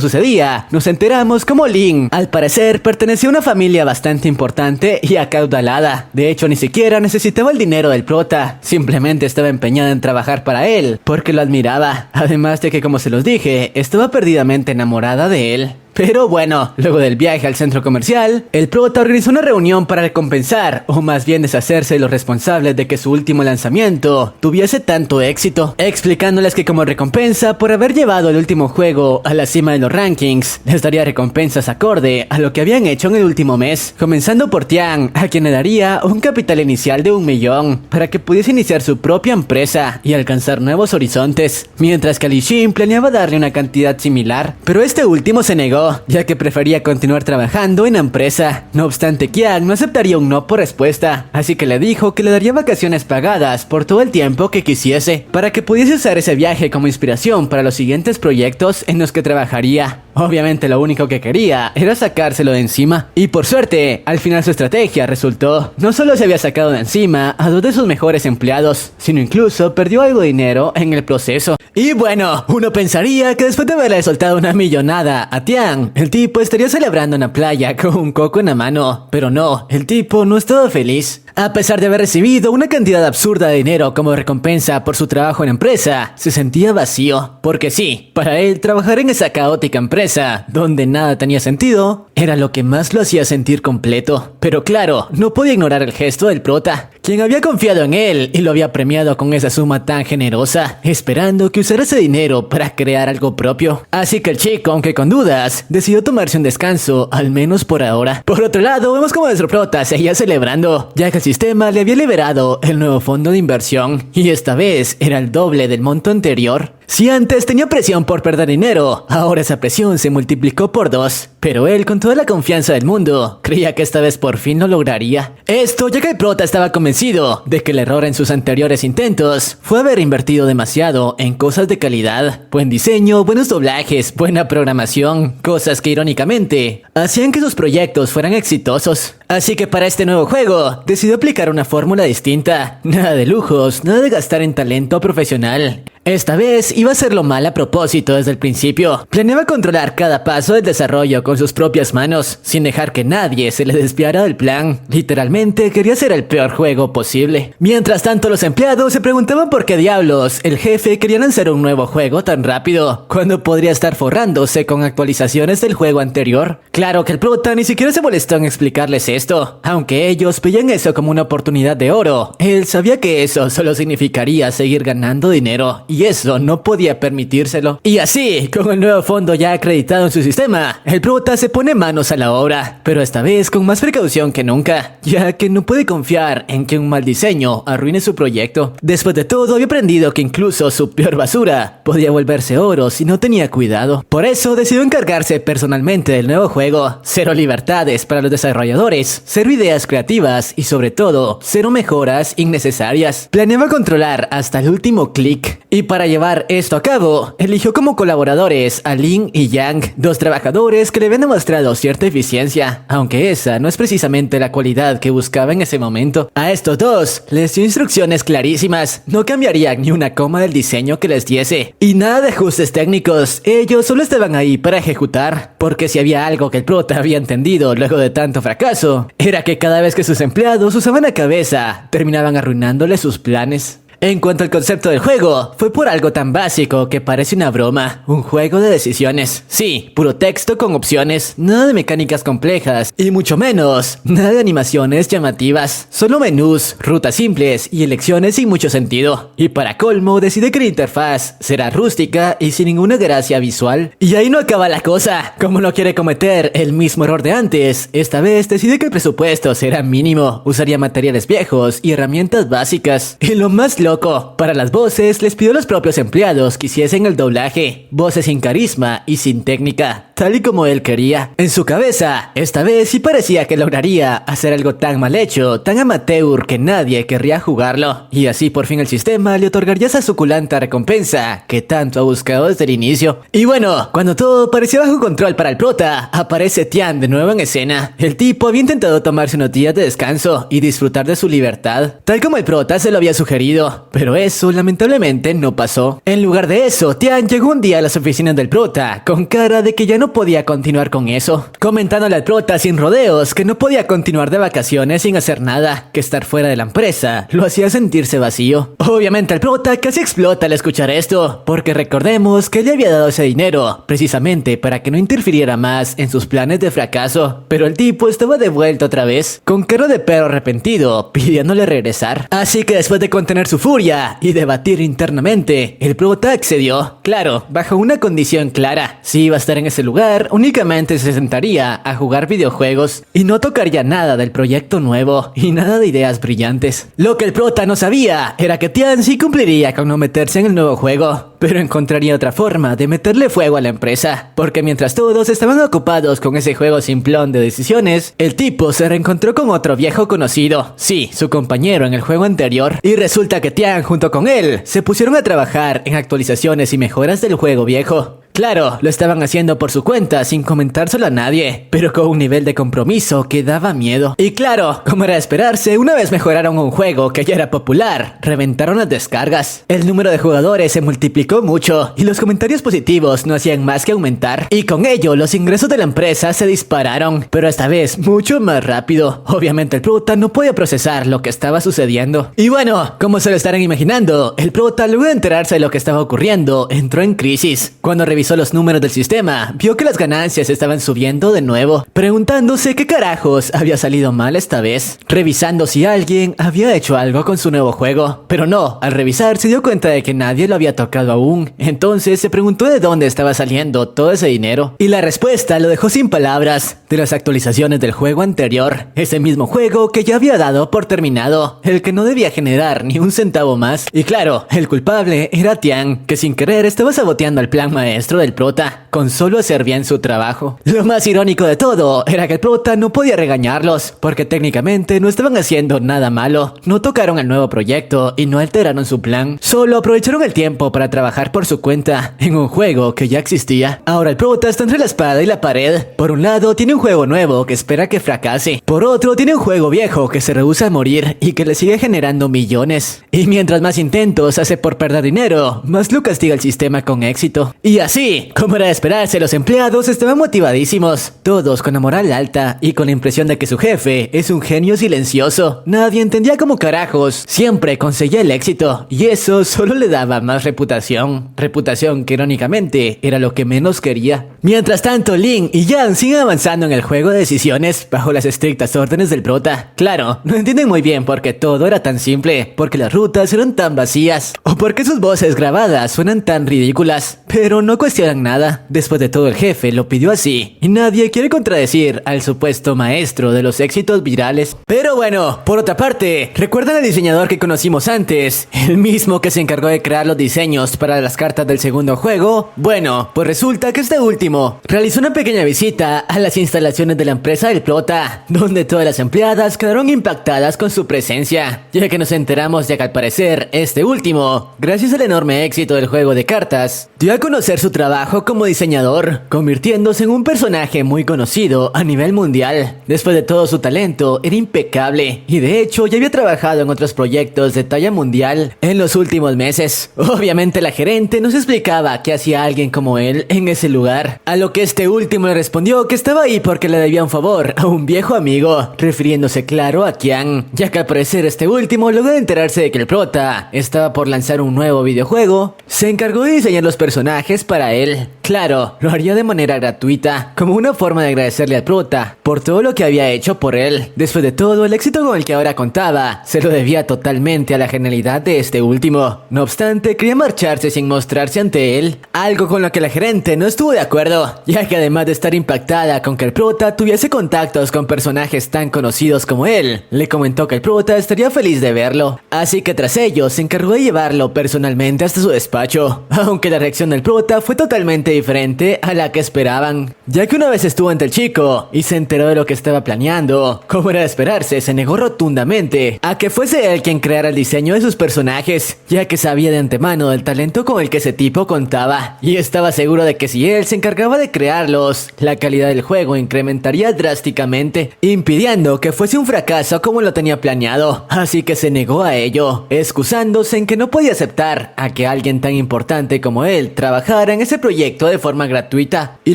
sucedía, nos enteramos como Lin, al parecer, pertenecía a una familia bastante importante y acaudalada. De hecho, ni siquiera necesitaba el dinero del prota, simplemente estaba empeñada en trabajar para él, porque lo admiraba, además de que, como se los dije, estaba perdidamente enamorada de él. Pero bueno, luego del viaje al centro comercial, el prota organizó una reunión para recompensar, o más bien deshacerse de los responsables de que su último lanzamiento tuviese tanto éxito, explicándoles que como recompensa por haber llevado el último juego a la cima de los rankings, les daría recompensas acorde a lo que habían hecho en el último mes, comenzando por Tian, a quien le daría un capital inicial de 1 millón, para que pudiese iniciar su propia empresa y alcanzar nuevos horizontes, mientras que a Li Xin planeaba darle una cantidad similar, pero este último se negó, negó, ya que prefería continuar trabajando en la empresa. No obstante, Qian no aceptaría un no por respuesta, así que le dijo que le daría vacaciones pagadas por todo el tiempo que quisiese, para que pudiese usar ese viaje como inspiración para los siguientes proyectos en los que trabajaría. Obviamente lo único que quería era sacárselo de encima, y por suerte, al final su estrategia resultó. No solo se había sacado de encima a dos de sus mejores empleados, sino incluso perdió algo de dinero en el proceso. Y bueno, uno pensaría que después de haberle soltado una millonada a Tian, el tipo estaría celebrando en la playa con un coco en la mano, pero no, el tipo no estaba feliz. A pesar de haber recibido una cantidad absurda de dinero como recompensa por su trabajo en la empresa, se sentía vacío, porque sí, para él trabajar en esa caótica empresa, donde nada tenía sentido, era lo que más lo hacía sentir completo. Pero claro, no podía ignorar el gesto del prota, quien había confiado en él y lo había premiado con esa suma tan generosa, esperando que usara ese dinero para crear algo propio. Así que el chico, aunque con dudas, decidió tomarse un descanso, al menos por ahora. Por otro lado, vemos como nuestro prota seguía celebrando, ya que el sistema le había liberado el nuevo fondo de inversión, y esta vez era el doble del monto anterior. Si antes tenía presión por perder dinero, ahora esa presión se multiplicó por 2, pero él, con toda la confianza del mundo, creía que esta vez por fin lo lograría. Esto ya que el prota estaba convencido de que el error en sus anteriores intentos fue haber invertido demasiado en cosas de calidad, buen diseño, buenos doblajes, buena programación, cosas que irónicamente hacían que sus proyectos fueran exitosos. Así que para este nuevo juego, decidió aplicar una fórmula distinta. Nada de lujos, nada de gastar en talento profesional. Esta vez iba a hacerlo mal a propósito desde el principio. Planeaba controlar cada paso del desarrollo con sus propias manos, sin dejar que nadie se le desviara del plan. Literalmente quería hacer el peor juego posible. Mientras tanto, los empleados se preguntaban por qué diablos el jefe quería lanzar un nuevo juego tan rápido, cuando podría estar forrándose con actualizaciones del juego anterior. Claro que el prota ni siquiera se molestó en explicarles esto, aunque ellos veían eso como una oportunidad de oro. Él sabía que eso solo significaría seguir ganando dinero, y eso no podía permitírselo. Y así, con el nuevo fondo ya acreditado en su sistema, el prota se pone manos a la obra, pero esta vez con más precaución que nunca, ya que no puede confiar en que un mal diseño arruine su proyecto. Después de todo, había aprendido que incluso su peor basura podía volverse oro si no tenía cuidado. Por eso decidió encargarse personalmente del nuevo juego. Cero libertades para los desarrolladores, cero ideas creativas y sobre todo, cero mejoras innecesarias. Planeaba controlar hasta el último clic. Y para llevar esto a cabo, eligió como colaboradores a Lin y Yang, dos trabajadores que le habían demostrado cierta eficiencia, aunque esa no es precisamente la cualidad que buscaba en ese momento. A estos dos les dio instrucciones clarísimas, no cambiarían ni una coma del diseño que les diese, y nada de ajustes técnicos, ellos solo estaban ahí para ejecutar, porque si había algo que el prota había entendido luego de tanto fracaso, era que cada vez que sus empleados usaban la cabeza, terminaban arruinándole sus planes. En cuanto al concepto del juego, fue por algo tan básico que parece una broma, un juego de decisiones. Sí, puro texto con opciones, nada de mecánicas complejas, y mucho menos, nada de animaciones llamativas, solo menús, rutas simples y elecciones sin mucho sentido. Y para colmo, decide que la interfaz será rústica y sin ninguna gracia visual. Y ahí no acaba la cosa, como no quiere cometer el mismo error de antes, esta vez decide que el presupuesto será mínimo, usaría materiales viejos y herramientas básicas. Y lo más loco, para las voces les pidió a los propios empleados que hiciesen el doblaje, voces sin carisma y sin técnica, tal y como él quería. En su cabeza, esta vez sí parecía que lograría hacer algo tan mal hecho, tan amateur que nadie querría jugarlo, y así por fin el sistema le otorgaría esa suculenta recompensa que tanto ha buscado desde el inicio. Y bueno, cuando todo parecía bajo control para el prota, aparece Tian de nuevo en escena. El tipo había intentado tomarse unos días de descanso y disfrutar de su libertad, tal como el prota se lo había sugerido, pero eso lamentablemente no pasó. En lugar de eso, Tian llegó un día a las oficinas del prota con cara de que ya no podía continuar con eso, comentándole al prota sin rodeos que no podía continuar de vacaciones sin hacer nada, que estar fuera de la empresa lo hacía sentirse vacío. Obviamente el prota casi explota al escuchar esto, porque recordemos que él le había dado ese dinero precisamente para que no interfiriera más en sus planes de fracaso, pero el tipo estaba de vuelta otra vez, con cara de perro arrepentido, pidiéndole regresar. Así que después de contener su furia y debatir internamente, el prota accedió, claro, bajo una condición clara: si iba a estar en ese lugar, únicamente se sentaría a jugar videojuegos y no tocaría nada del proyecto nuevo y nada de ideas brillantes. Lo que el prota no sabía era que Tian sí cumpliría con no meterse en el nuevo juego, pero encontraría otra forma de meterle fuego a la empresa, porque mientras todos estaban ocupados con ese juego simplón de decisiones, el tipo se reencontró con otro viejo conocido, sí, su compañero en el juego anterior, y resulta que Tian junto con él se pusieron a trabajar en actualizaciones y mejoras del juego viejo. Claro, lo estaban haciendo por su cuenta sin comentárselo a nadie, pero con un nivel de compromiso que daba miedo. Y claro, como era de esperarse, una vez mejoraron un juego que ya era popular, reventaron las descargas. El número de jugadores se multiplicó mucho y los comentarios positivos no hacían más que aumentar. Y con ello, los ingresos de la empresa se dispararon, pero esta vez mucho más rápido. Obviamente el prota no podía procesar lo que estaba sucediendo. Y bueno, como se lo estarán imaginando, el prota luego de enterarse de lo que estaba ocurriendo, entró en crisis. Cuando revisó los números del sistema, vio que las ganancias estaban subiendo de nuevo, preguntándose qué carajos había salido mal esta vez, revisando si alguien había hecho algo con su nuevo juego. Pero no, al revisar se dio cuenta de que nadie lo había tocado aún, entonces se preguntó de dónde estaba saliendo todo ese dinero, y la respuesta lo dejó sin palabras: de las actualizaciones del juego anterior, ese mismo juego que ya había dado por terminado, el que no debía generar ni un centavo más. Y claro, el culpable era Tian, que sin querer estaba saboteando el plan maestro del prota, con solo hacer bien su trabajo. Lo más irónico de todo era que el prota no podía regañarlos, porque técnicamente no estaban haciendo nada malo, no tocaron el nuevo proyecto y no alteraron su plan, solo aprovecharon el tiempo para trabajar por su cuenta en un juego que ya existía. Ahora el prota está entre la espada y la pared. Por un lado tiene un juego nuevo que espera que fracase, por otro tiene un juego viejo que se rehúsa a morir y que le sigue generando millones. Y mientras más intentos hace por perder dinero, más lo castiga el sistema con éxito. Y así, como era de esperarse, los empleados estaban motivadísimos, todos con la moral alta y con la impresión de que su jefe es un genio silencioso. Nadie entendía cómo carajos siempre conseguía el éxito, y eso solo le daba más reputación que irónicamente era lo que menos quería. Mientras tanto, Lin y Yang siguen avanzando en el juego de decisiones bajo las estrictas órdenes del prota. Claro, no entienden muy bien por qué todo era tan simple, porque las rutas eran tan vacías, o por qué sus voces grabadas suenan tan ridículas, pero no cuestionan nada. Después de todo, el jefe lo pidió así, y nadie quiere contradecir al supuesto maestro de los éxitos virales. Pero bueno, por otra parte, ¿recuerdan al diseñador que conocimos antes? El mismo que se encargó de crear los diseños para las cartas del segundo juego. Bueno, pues resulta que este último realizó una pequeña visita a las instalaciones de la empresa del prota, donde todas las empleadas quedaron impactadas con su presencia, ya que nos enteramos de que al parecer este último, gracias al enorme éxito del juego de cartas, dio a conocer su trabajo como diseñador, convirtiéndose en un personaje muy conocido a nivel mundial. Después de todo, su talento era impecable, y de hecho ya había trabajado en otros proyectos de talla mundial en los últimos meses. Obviamente la gerente nos explicaba qué hacía alguien como él en ese lugar, a lo que este último le respondió que estaba ahí porque le debía un favor a un viejo amigo, refiriéndose claro a Qian, ya que al parecer este último, luego de enterarse de que el prota estaba por lanzar un nuevo videojuego, se encargó de diseñar los personajes para él. Claro, lo haría de manera gratuita, como una forma de agradecerle al prota por todo lo que había hecho por él. Después de todo, el éxito con el que ahora contaba se lo debía totalmente a la genialidad de este último. No obstante, quería marcharse sin mostrarse ante él, algo con lo que la gerente no estuvo de acuerdo, ya que además de estar impactada con que el prota tuviese contactos con personajes tan conocidos como él, le comentó que el prota estaría feliz de verlo. Así que tras ello se encargó de llevarlo personalmente hasta su despacho, aunque la reacción del prota fue totalmente diferente a la que esperaban, ya que una vez estuvo ante el chico y se enteró de lo que estaba planeando, como era de esperarse, se negó rotundamente a que fuese él quien creara el diseño de sus personajes, ya que sabía de antemano del talento con el que ese tipo contaba, y estaba seguro de que si él se encargaba de crearlos, la calidad del juego incrementaría drásticamente, impidiendo que fuese un fracaso como lo tenía planeado. Así que se negó a ello, excusándose en que no podía aceptar a que alguien tan importante como él trabajara en ese proyecto de forma gratuita, y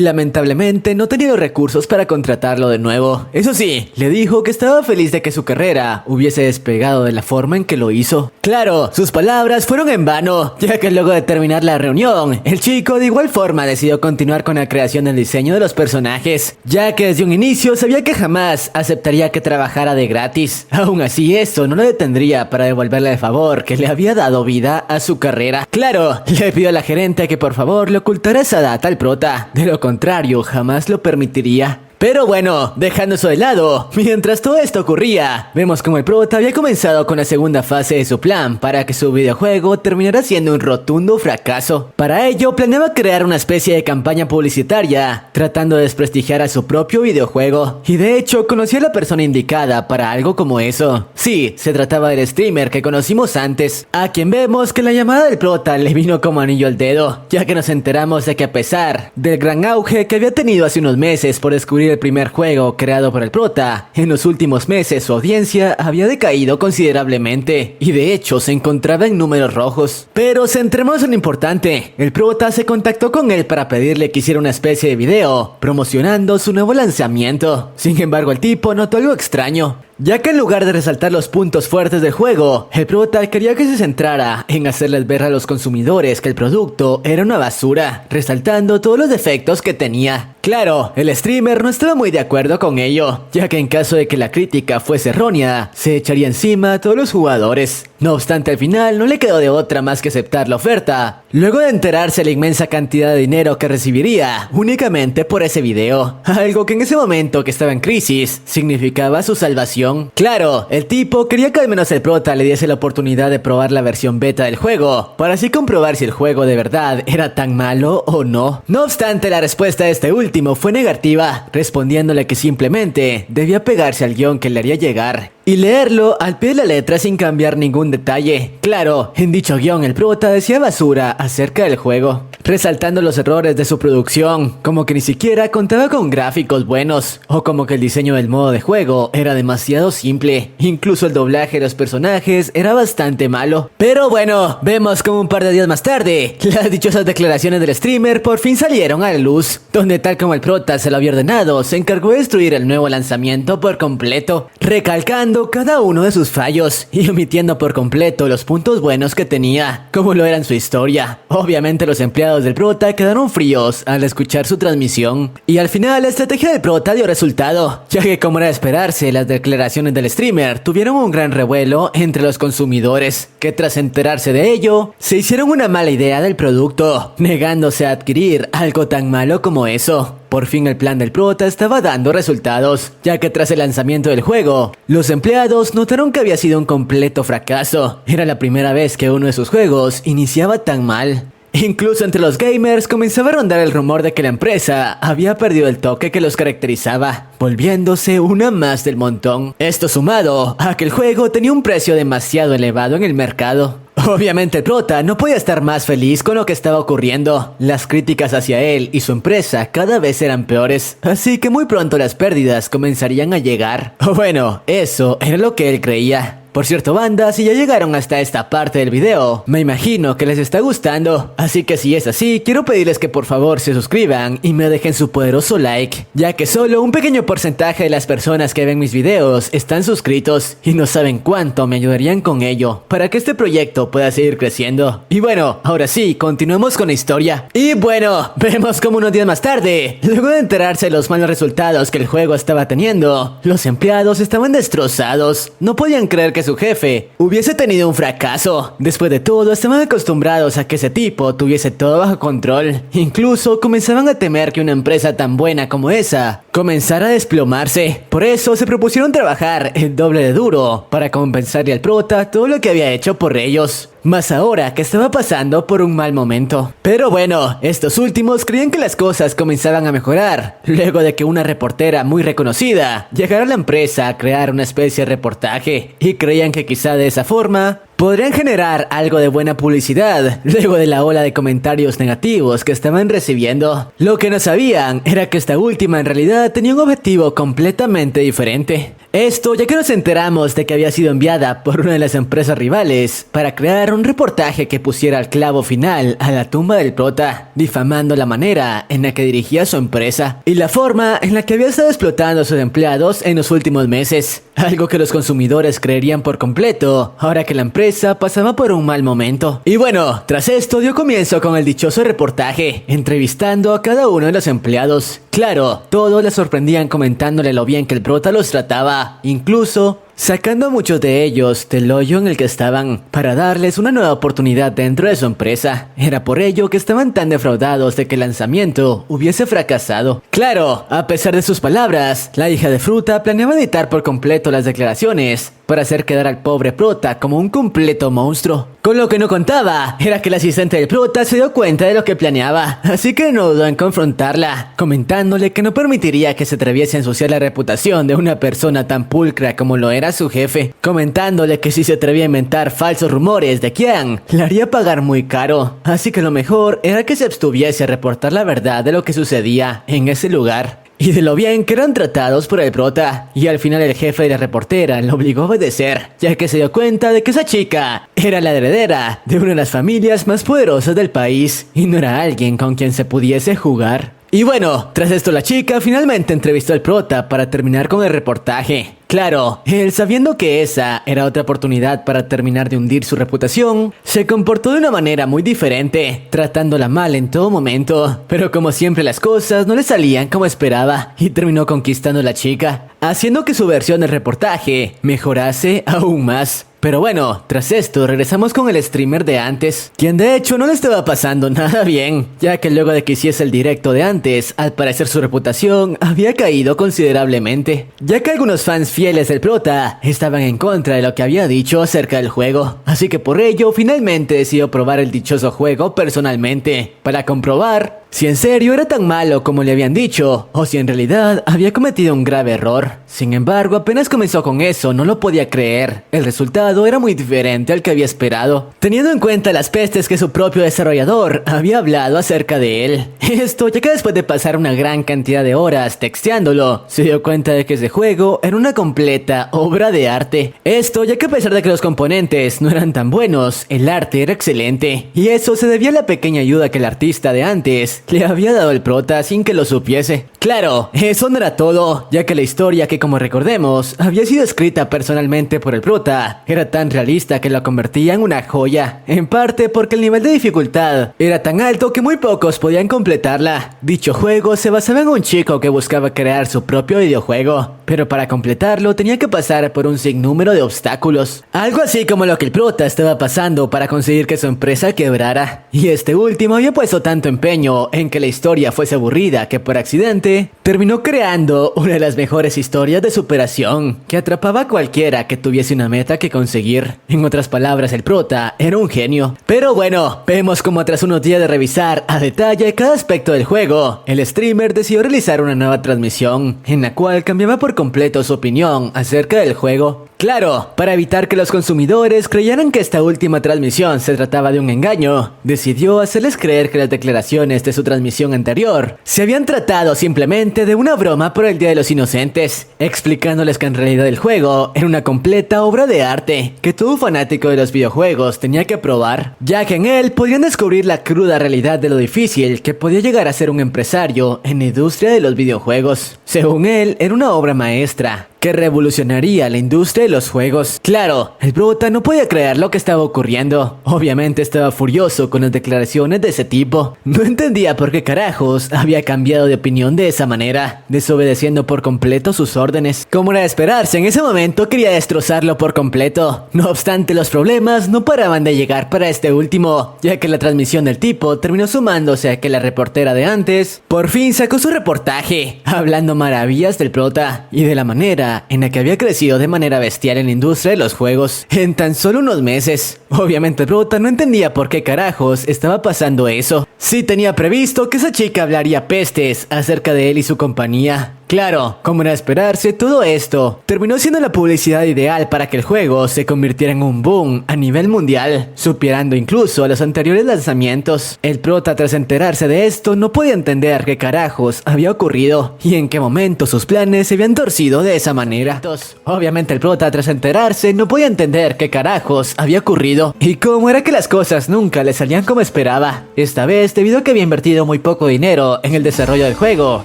lamentablemente no tenía los recursos para contratarlo de nuevo. Eso sí, le dijo que estaba feliz de que su carrera hubiese despegado de la forma en que lo hizo. Claro, sus palabras fueron en vano, ya que luego de terminar la reunión, el chico de igual forma decidió continuar con la creación del diseño de los personajes, ya que desde un inicio sabía que jamás aceptaría que trabajara de gratis. Aún así, eso no lo detendría para devolverle el favor que le había dado vida a su carrera. Claro, le pidió a la gerente que por favor le ocultara esa data al prota, de lo contrario jamás lo permitiría. Pero bueno, dejando eso de lado, mientras todo esto ocurría, vemos como el prota había comenzado con la segunda fase de su plan para que su videojuego terminara siendo un rotundo fracaso. Para ello, planeaba crear una especie de campaña publicitaria, tratando de desprestigiar a su propio videojuego. Y de hecho, conocí a la persona indicada para algo como eso. Sí, se trataba del streamer que conocimos antes, a quien vemos que la llamada del prota le vino como anillo al dedo, ya que nos enteramos de que a pesar del gran auge que había tenido hace unos meses por descubrir el primer juego creado por el prota, en los últimos meses su audiencia había decaído considerablemente y de hecho se encontraba en números rojos. Pero centrémonos en lo importante, el prota se contactó con él para pedirle que hiciera una especie de video promocionando su nuevo lanzamiento. Sin embargo, el tipo notó algo extraño, ya que en lugar de resaltar los puntos fuertes del juego, el prota quería que se centrara en hacerles ver a los consumidores que el producto era una basura, resaltando todos los defectos que tenía. Claro, el streamer no estaba muy de acuerdo con ello, ya que en caso de que la crítica fuese errónea, se echaría encima a todos los jugadores. No obstante, al final no le quedó de otra más que aceptar la oferta, luego de enterarse de la inmensa cantidad de dinero que recibiría únicamente por ese video, algo que en ese momento que estaba en crisis significaba su salvación. Claro, el tipo quería que al menos el prota le diese la oportunidad de probar la versión beta del juego, para así comprobar si el juego de verdad era tan malo o no. No obstante, la respuesta de este último fue negativa, respondiéndole que simplemente debía pegarse al guión que le haría llegar y leerlo al pie de la letra sin cambiar ningún detalle. Claro, en dicho guión el prota decía basura acerca del juego, resaltando los errores de su producción, como que ni siquiera contaba con gráficos buenos, o como que el diseño del modo de juego era demasiado simple, incluso el doblaje de los personajes era bastante malo. Pero bueno, vemos como un par de días más tarde, las dichosas declaraciones del streamer por fin salieron a la luz, donde tal como el prota se lo había ordenado, se encargó de destruir el nuevo lanzamiento por completo, recalcando cada uno de sus fallos y omitiendo por completo los puntos buenos que tenía, como lo era en su historia. Obviamente los empleados del prota quedaron fríos al escuchar su transmisión, y al final la estrategia del prota dio resultado, ya que como era de esperarse, las declaraciones del streamer tuvieron un gran revuelo entre los consumidores, que tras enterarse de ello, se hicieron una mala idea del producto, negándose a adquirir algo tan malo como eso. Por fin el plan del prota estaba dando resultados, ya que tras el lanzamiento del juego, los empleados notaron que había sido un completo fracaso. Era la primera vez que uno de sus juegos iniciaba tan mal. Incluso entre los gamers comenzaba a rondar el rumor de que la empresa había perdido el toque que los caracterizaba, volviéndose una más del montón. Esto sumado a que el juego tenía un precio demasiado elevado en el mercado. Obviamente el prota no podía estar más feliz con lo que estaba ocurriendo. Las críticas hacia él y su empresa cada vez eran peores, así que muy pronto las pérdidas comenzarían a llegar. O bueno, eso era lo que él creía. Por cierto, banda, si ya llegaron hasta esta parte del video, me imagino que les está gustando, así que si es así, quiero pedirles que por favor se suscriban y me dejen su poderoso like, ya que solo un pequeño porcentaje de las personas que ven mis videos están suscritos y no saben cuánto me ayudarían con ello, para que este proyecto pueda seguir creciendo. Y bueno, ahora sí, continuemos con la historia. Y bueno, vemos como unos días más tarde, luego de enterarse de los malos resultados que el juego estaba teniendo, los empleados estaban destrozados, no podían creer que su jefe hubiese tenido un fracaso. Después de todo, estaban acostumbrados a que ese tipo tuviese todo bajo control. Incluso comenzaban a temer que una empresa tan buena como esa comenzara a desplomarse. Por eso se propusieron trabajar el doble de duro para compensarle al prota todo lo que había hecho por ellos, más ahora que estaba pasando por un mal momento. Pero bueno, estos últimos creían que las cosas comenzaban a mejorar, luego de que una reportera muy reconocida llegara a la empresa a crear una especie de reportaje, y creían que quizá de esa forma podrían generar algo de buena publicidad luego de la ola de comentarios negativos que estaban recibiendo. Lo que no sabían era que esta última en realidad tenía un objetivo completamente diferente. Esto ya que nos enteramos de que había sido enviada por una de las empresas rivales para crear un reportaje que pusiera el clavo final a la tumba del prota, difamando la manera en la que dirigía su empresa y la forma en la que había estado explotando a sus empleados en los últimos meses. Algo que los consumidores creerían por completo, ahora que la empresa pasaba por un mal momento. Y bueno, tras esto dio comienzo con el dichoso reportaje, entrevistando a cada uno de los empleados. Claro, todos les sorprendían comentándole lo bien que el prota los trataba, incluso sacando a muchos de ellos del hoyo en el que estaban para darles una nueva oportunidad dentro de su empresa. Era por ello que estaban tan defraudados de que el lanzamiento hubiese fracasado. Claro, a pesar de sus palabras, la hija de Fruta planeaba editar por completo las declaraciones para hacer quedar al pobre prota como un completo monstruo. Con lo que no contaba era que el asistente del prota se dio cuenta de lo que planeaba, así que no dudó en confrontarla, comentándole que no permitiría que se atreviese a ensuciar la reputación de una persona tan pulcra como lo era su jefe, comentándole que si se atrevía a inventar falsos rumores de Qian, le haría pagar muy caro, así que lo mejor era que se abstuviese a reportar la verdad de lo que sucedía en ese lugar y de lo bien que eran tratados por el prota. Y al final el jefe de la reportera lo obligó a obedecer, ya que se dio cuenta de que esa chica era la heredera de una de las familias más poderosas del país y no era alguien con quien se pudiese jugar. Y bueno, tras esto la chica finalmente entrevistó al prota para terminar con el reportaje. Claro, él sabiendo que esa era otra oportunidad para terminar de hundir su reputación, se comportó de una manera muy diferente, tratándola mal en todo momento. Pero como siempre las cosas no le salían como esperaba y terminó conquistando a la chica, haciendo que su versión del reportaje mejorase aún más. Pero bueno, tras esto regresamos con el streamer de antes, quien de hecho no le estaba pasando nada bien, ya que luego de que hiciese el directo de antes, al parecer su reputación había caído considerablemente, ya que algunos fans fieles del prota estaban en contra de lo que había dicho acerca del juego, así que por ello finalmente decidió probar el dichoso juego personalmente, para comprobar si en serio era tan malo como le habían dicho, o si en realidad había cometido un grave error. Sin embargo, apenas comenzó con eso, no lo podía creer. El resultado era muy diferente al que había esperado, teniendo en cuenta las pestes que su propio desarrollador había hablado acerca de él. Esto ya que después de pasar una gran cantidad de horas texteándolo, se dio cuenta de que ese juego era una completa obra de arte. Esto ya que a pesar de que los componentes no eran tan buenos, el arte era excelente, y eso se debía a la pequeña ayuda que el artista de antes le había dado el prota sin que lo supiese. Claro, eso no era todo, ya que la historia que como recordemos había sido escrita personalmente por el prota era tan realista que la convertía en una joya, en parte porque el nivel de dificultad era tan alto que muy pocos podían completarla. Dicho juego se basaba en un chico que buscaba crear su propio videojuego, pero para completarlo tenía que pasar por un sinnúmero de obstáculos, algo así como lo que el prota estaba pasando para conseguir que su empresa quebrara, y este último había puesto tanto empeño en que la historia fuese aburrida que por accidente terminó creando una de las mejores historias de superación que atrapaba a cualquiera que tuviese una meta que conseguir. En otras palabras, el prota era un genio. Pero bueno, vemos como tras unos días de revisar a detalle cada aspecto del juego, el streamer decidió realizar una nueva transmisión en la cual cambiaba por completo su opinión acerca del juego. Claro, para evitar que los consumidores creyeran que esta última transmisión se trataba de un engaño, decidió hacerles creer que las declaraciones de su transmisión anterior se habían tratado simplemente de una broma por el Día de los Inocentes, explicándoles que en realidad el juego era una completa obra de arte que todo fanático de los videojuegos tenía que probar, ya que en él podían descubrir la cruda realidad de lo difícil que podía llegar a ser un empresario en la industria de los videojuegos. Según él, era una obra maestra que revolucionaría la industria de los juegos. Claro, el prota no podía creer lo que estaba ocurriendo. Obviamente estaba furioso con las declaraciones de ese tipo. No entendía por qué carajos había cambiado de opinión de esa manera, desobedeciendo por completo sus órdenes. Como era de esperarse, en ese momento quería destrozarlo por completo. No obstante, los problemas no paraban de llegar para este último, ya que la transmisión del tipo terminó sumándose a que la reportera de antes por fin sacó su reportaje, hablando maravillas del prota y de la manera en la que había crecido de manera bestial en la industria de los juegos en tan solo unos meses. Obviamente el prota no entendía por qué carajos estaba pasando eso. Sí tenía previsto que esa chica hablaría pestes acerca de él y su compañía. Claro, como era de esperarse, todo esto terminó siendo la publicidad ideal para que el juego se convirtiera en un boom a nivel mundial, superando incluso a los anteriores lanzamientos. El prota, tras enterarse de esto, no podía entender qué carajos había ocurrido y en qué momento sus planes se habían torcido de esa manera. Obviamente el prota, tras enterarse, no podía entender qué carajos había ocurrido y cómo era que las cosas nunca le salían como esperaba. Esta vez, debido a que había invertido muy poco dinero en el desarrollo del juego,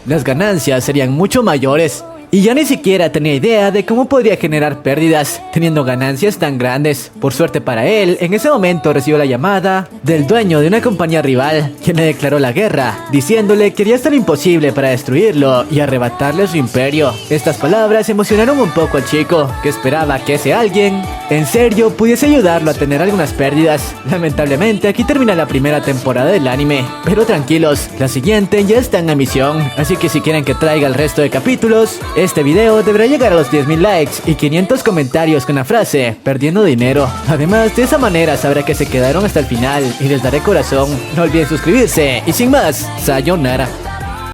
las ganancias serían mucho mayores. y ya ni siquiera tenía idea de cómo podría generar pérdidas, teniendo ganancias tan grandes. Por suerte para él, en ese momento recibió la llamada del dueño de una compañía rival, quien le declaró la guerra, diciéndole que haría hasta lo imposible para destruirlo y arrebatarle su imperio. Estas palabras emocionaron un poco al chico, que esperaba que ese alguien, en serio, pudiese ayudarlo a tener algunas pérdidas. Lamentablemente, aquí termina la primera temporada del anime, pero tranquilos, la siguiente ya está en emisión, así que si quieren que traiga el resto de capítulos, este video deberá llegar a los 10.000 likes y 500 comentarios con la frase perdiendo dinero. Además, de esa manera sabrá que se quedaron hasta el final y les daré corazón. No olviden suscribirse y sin más, sayonara.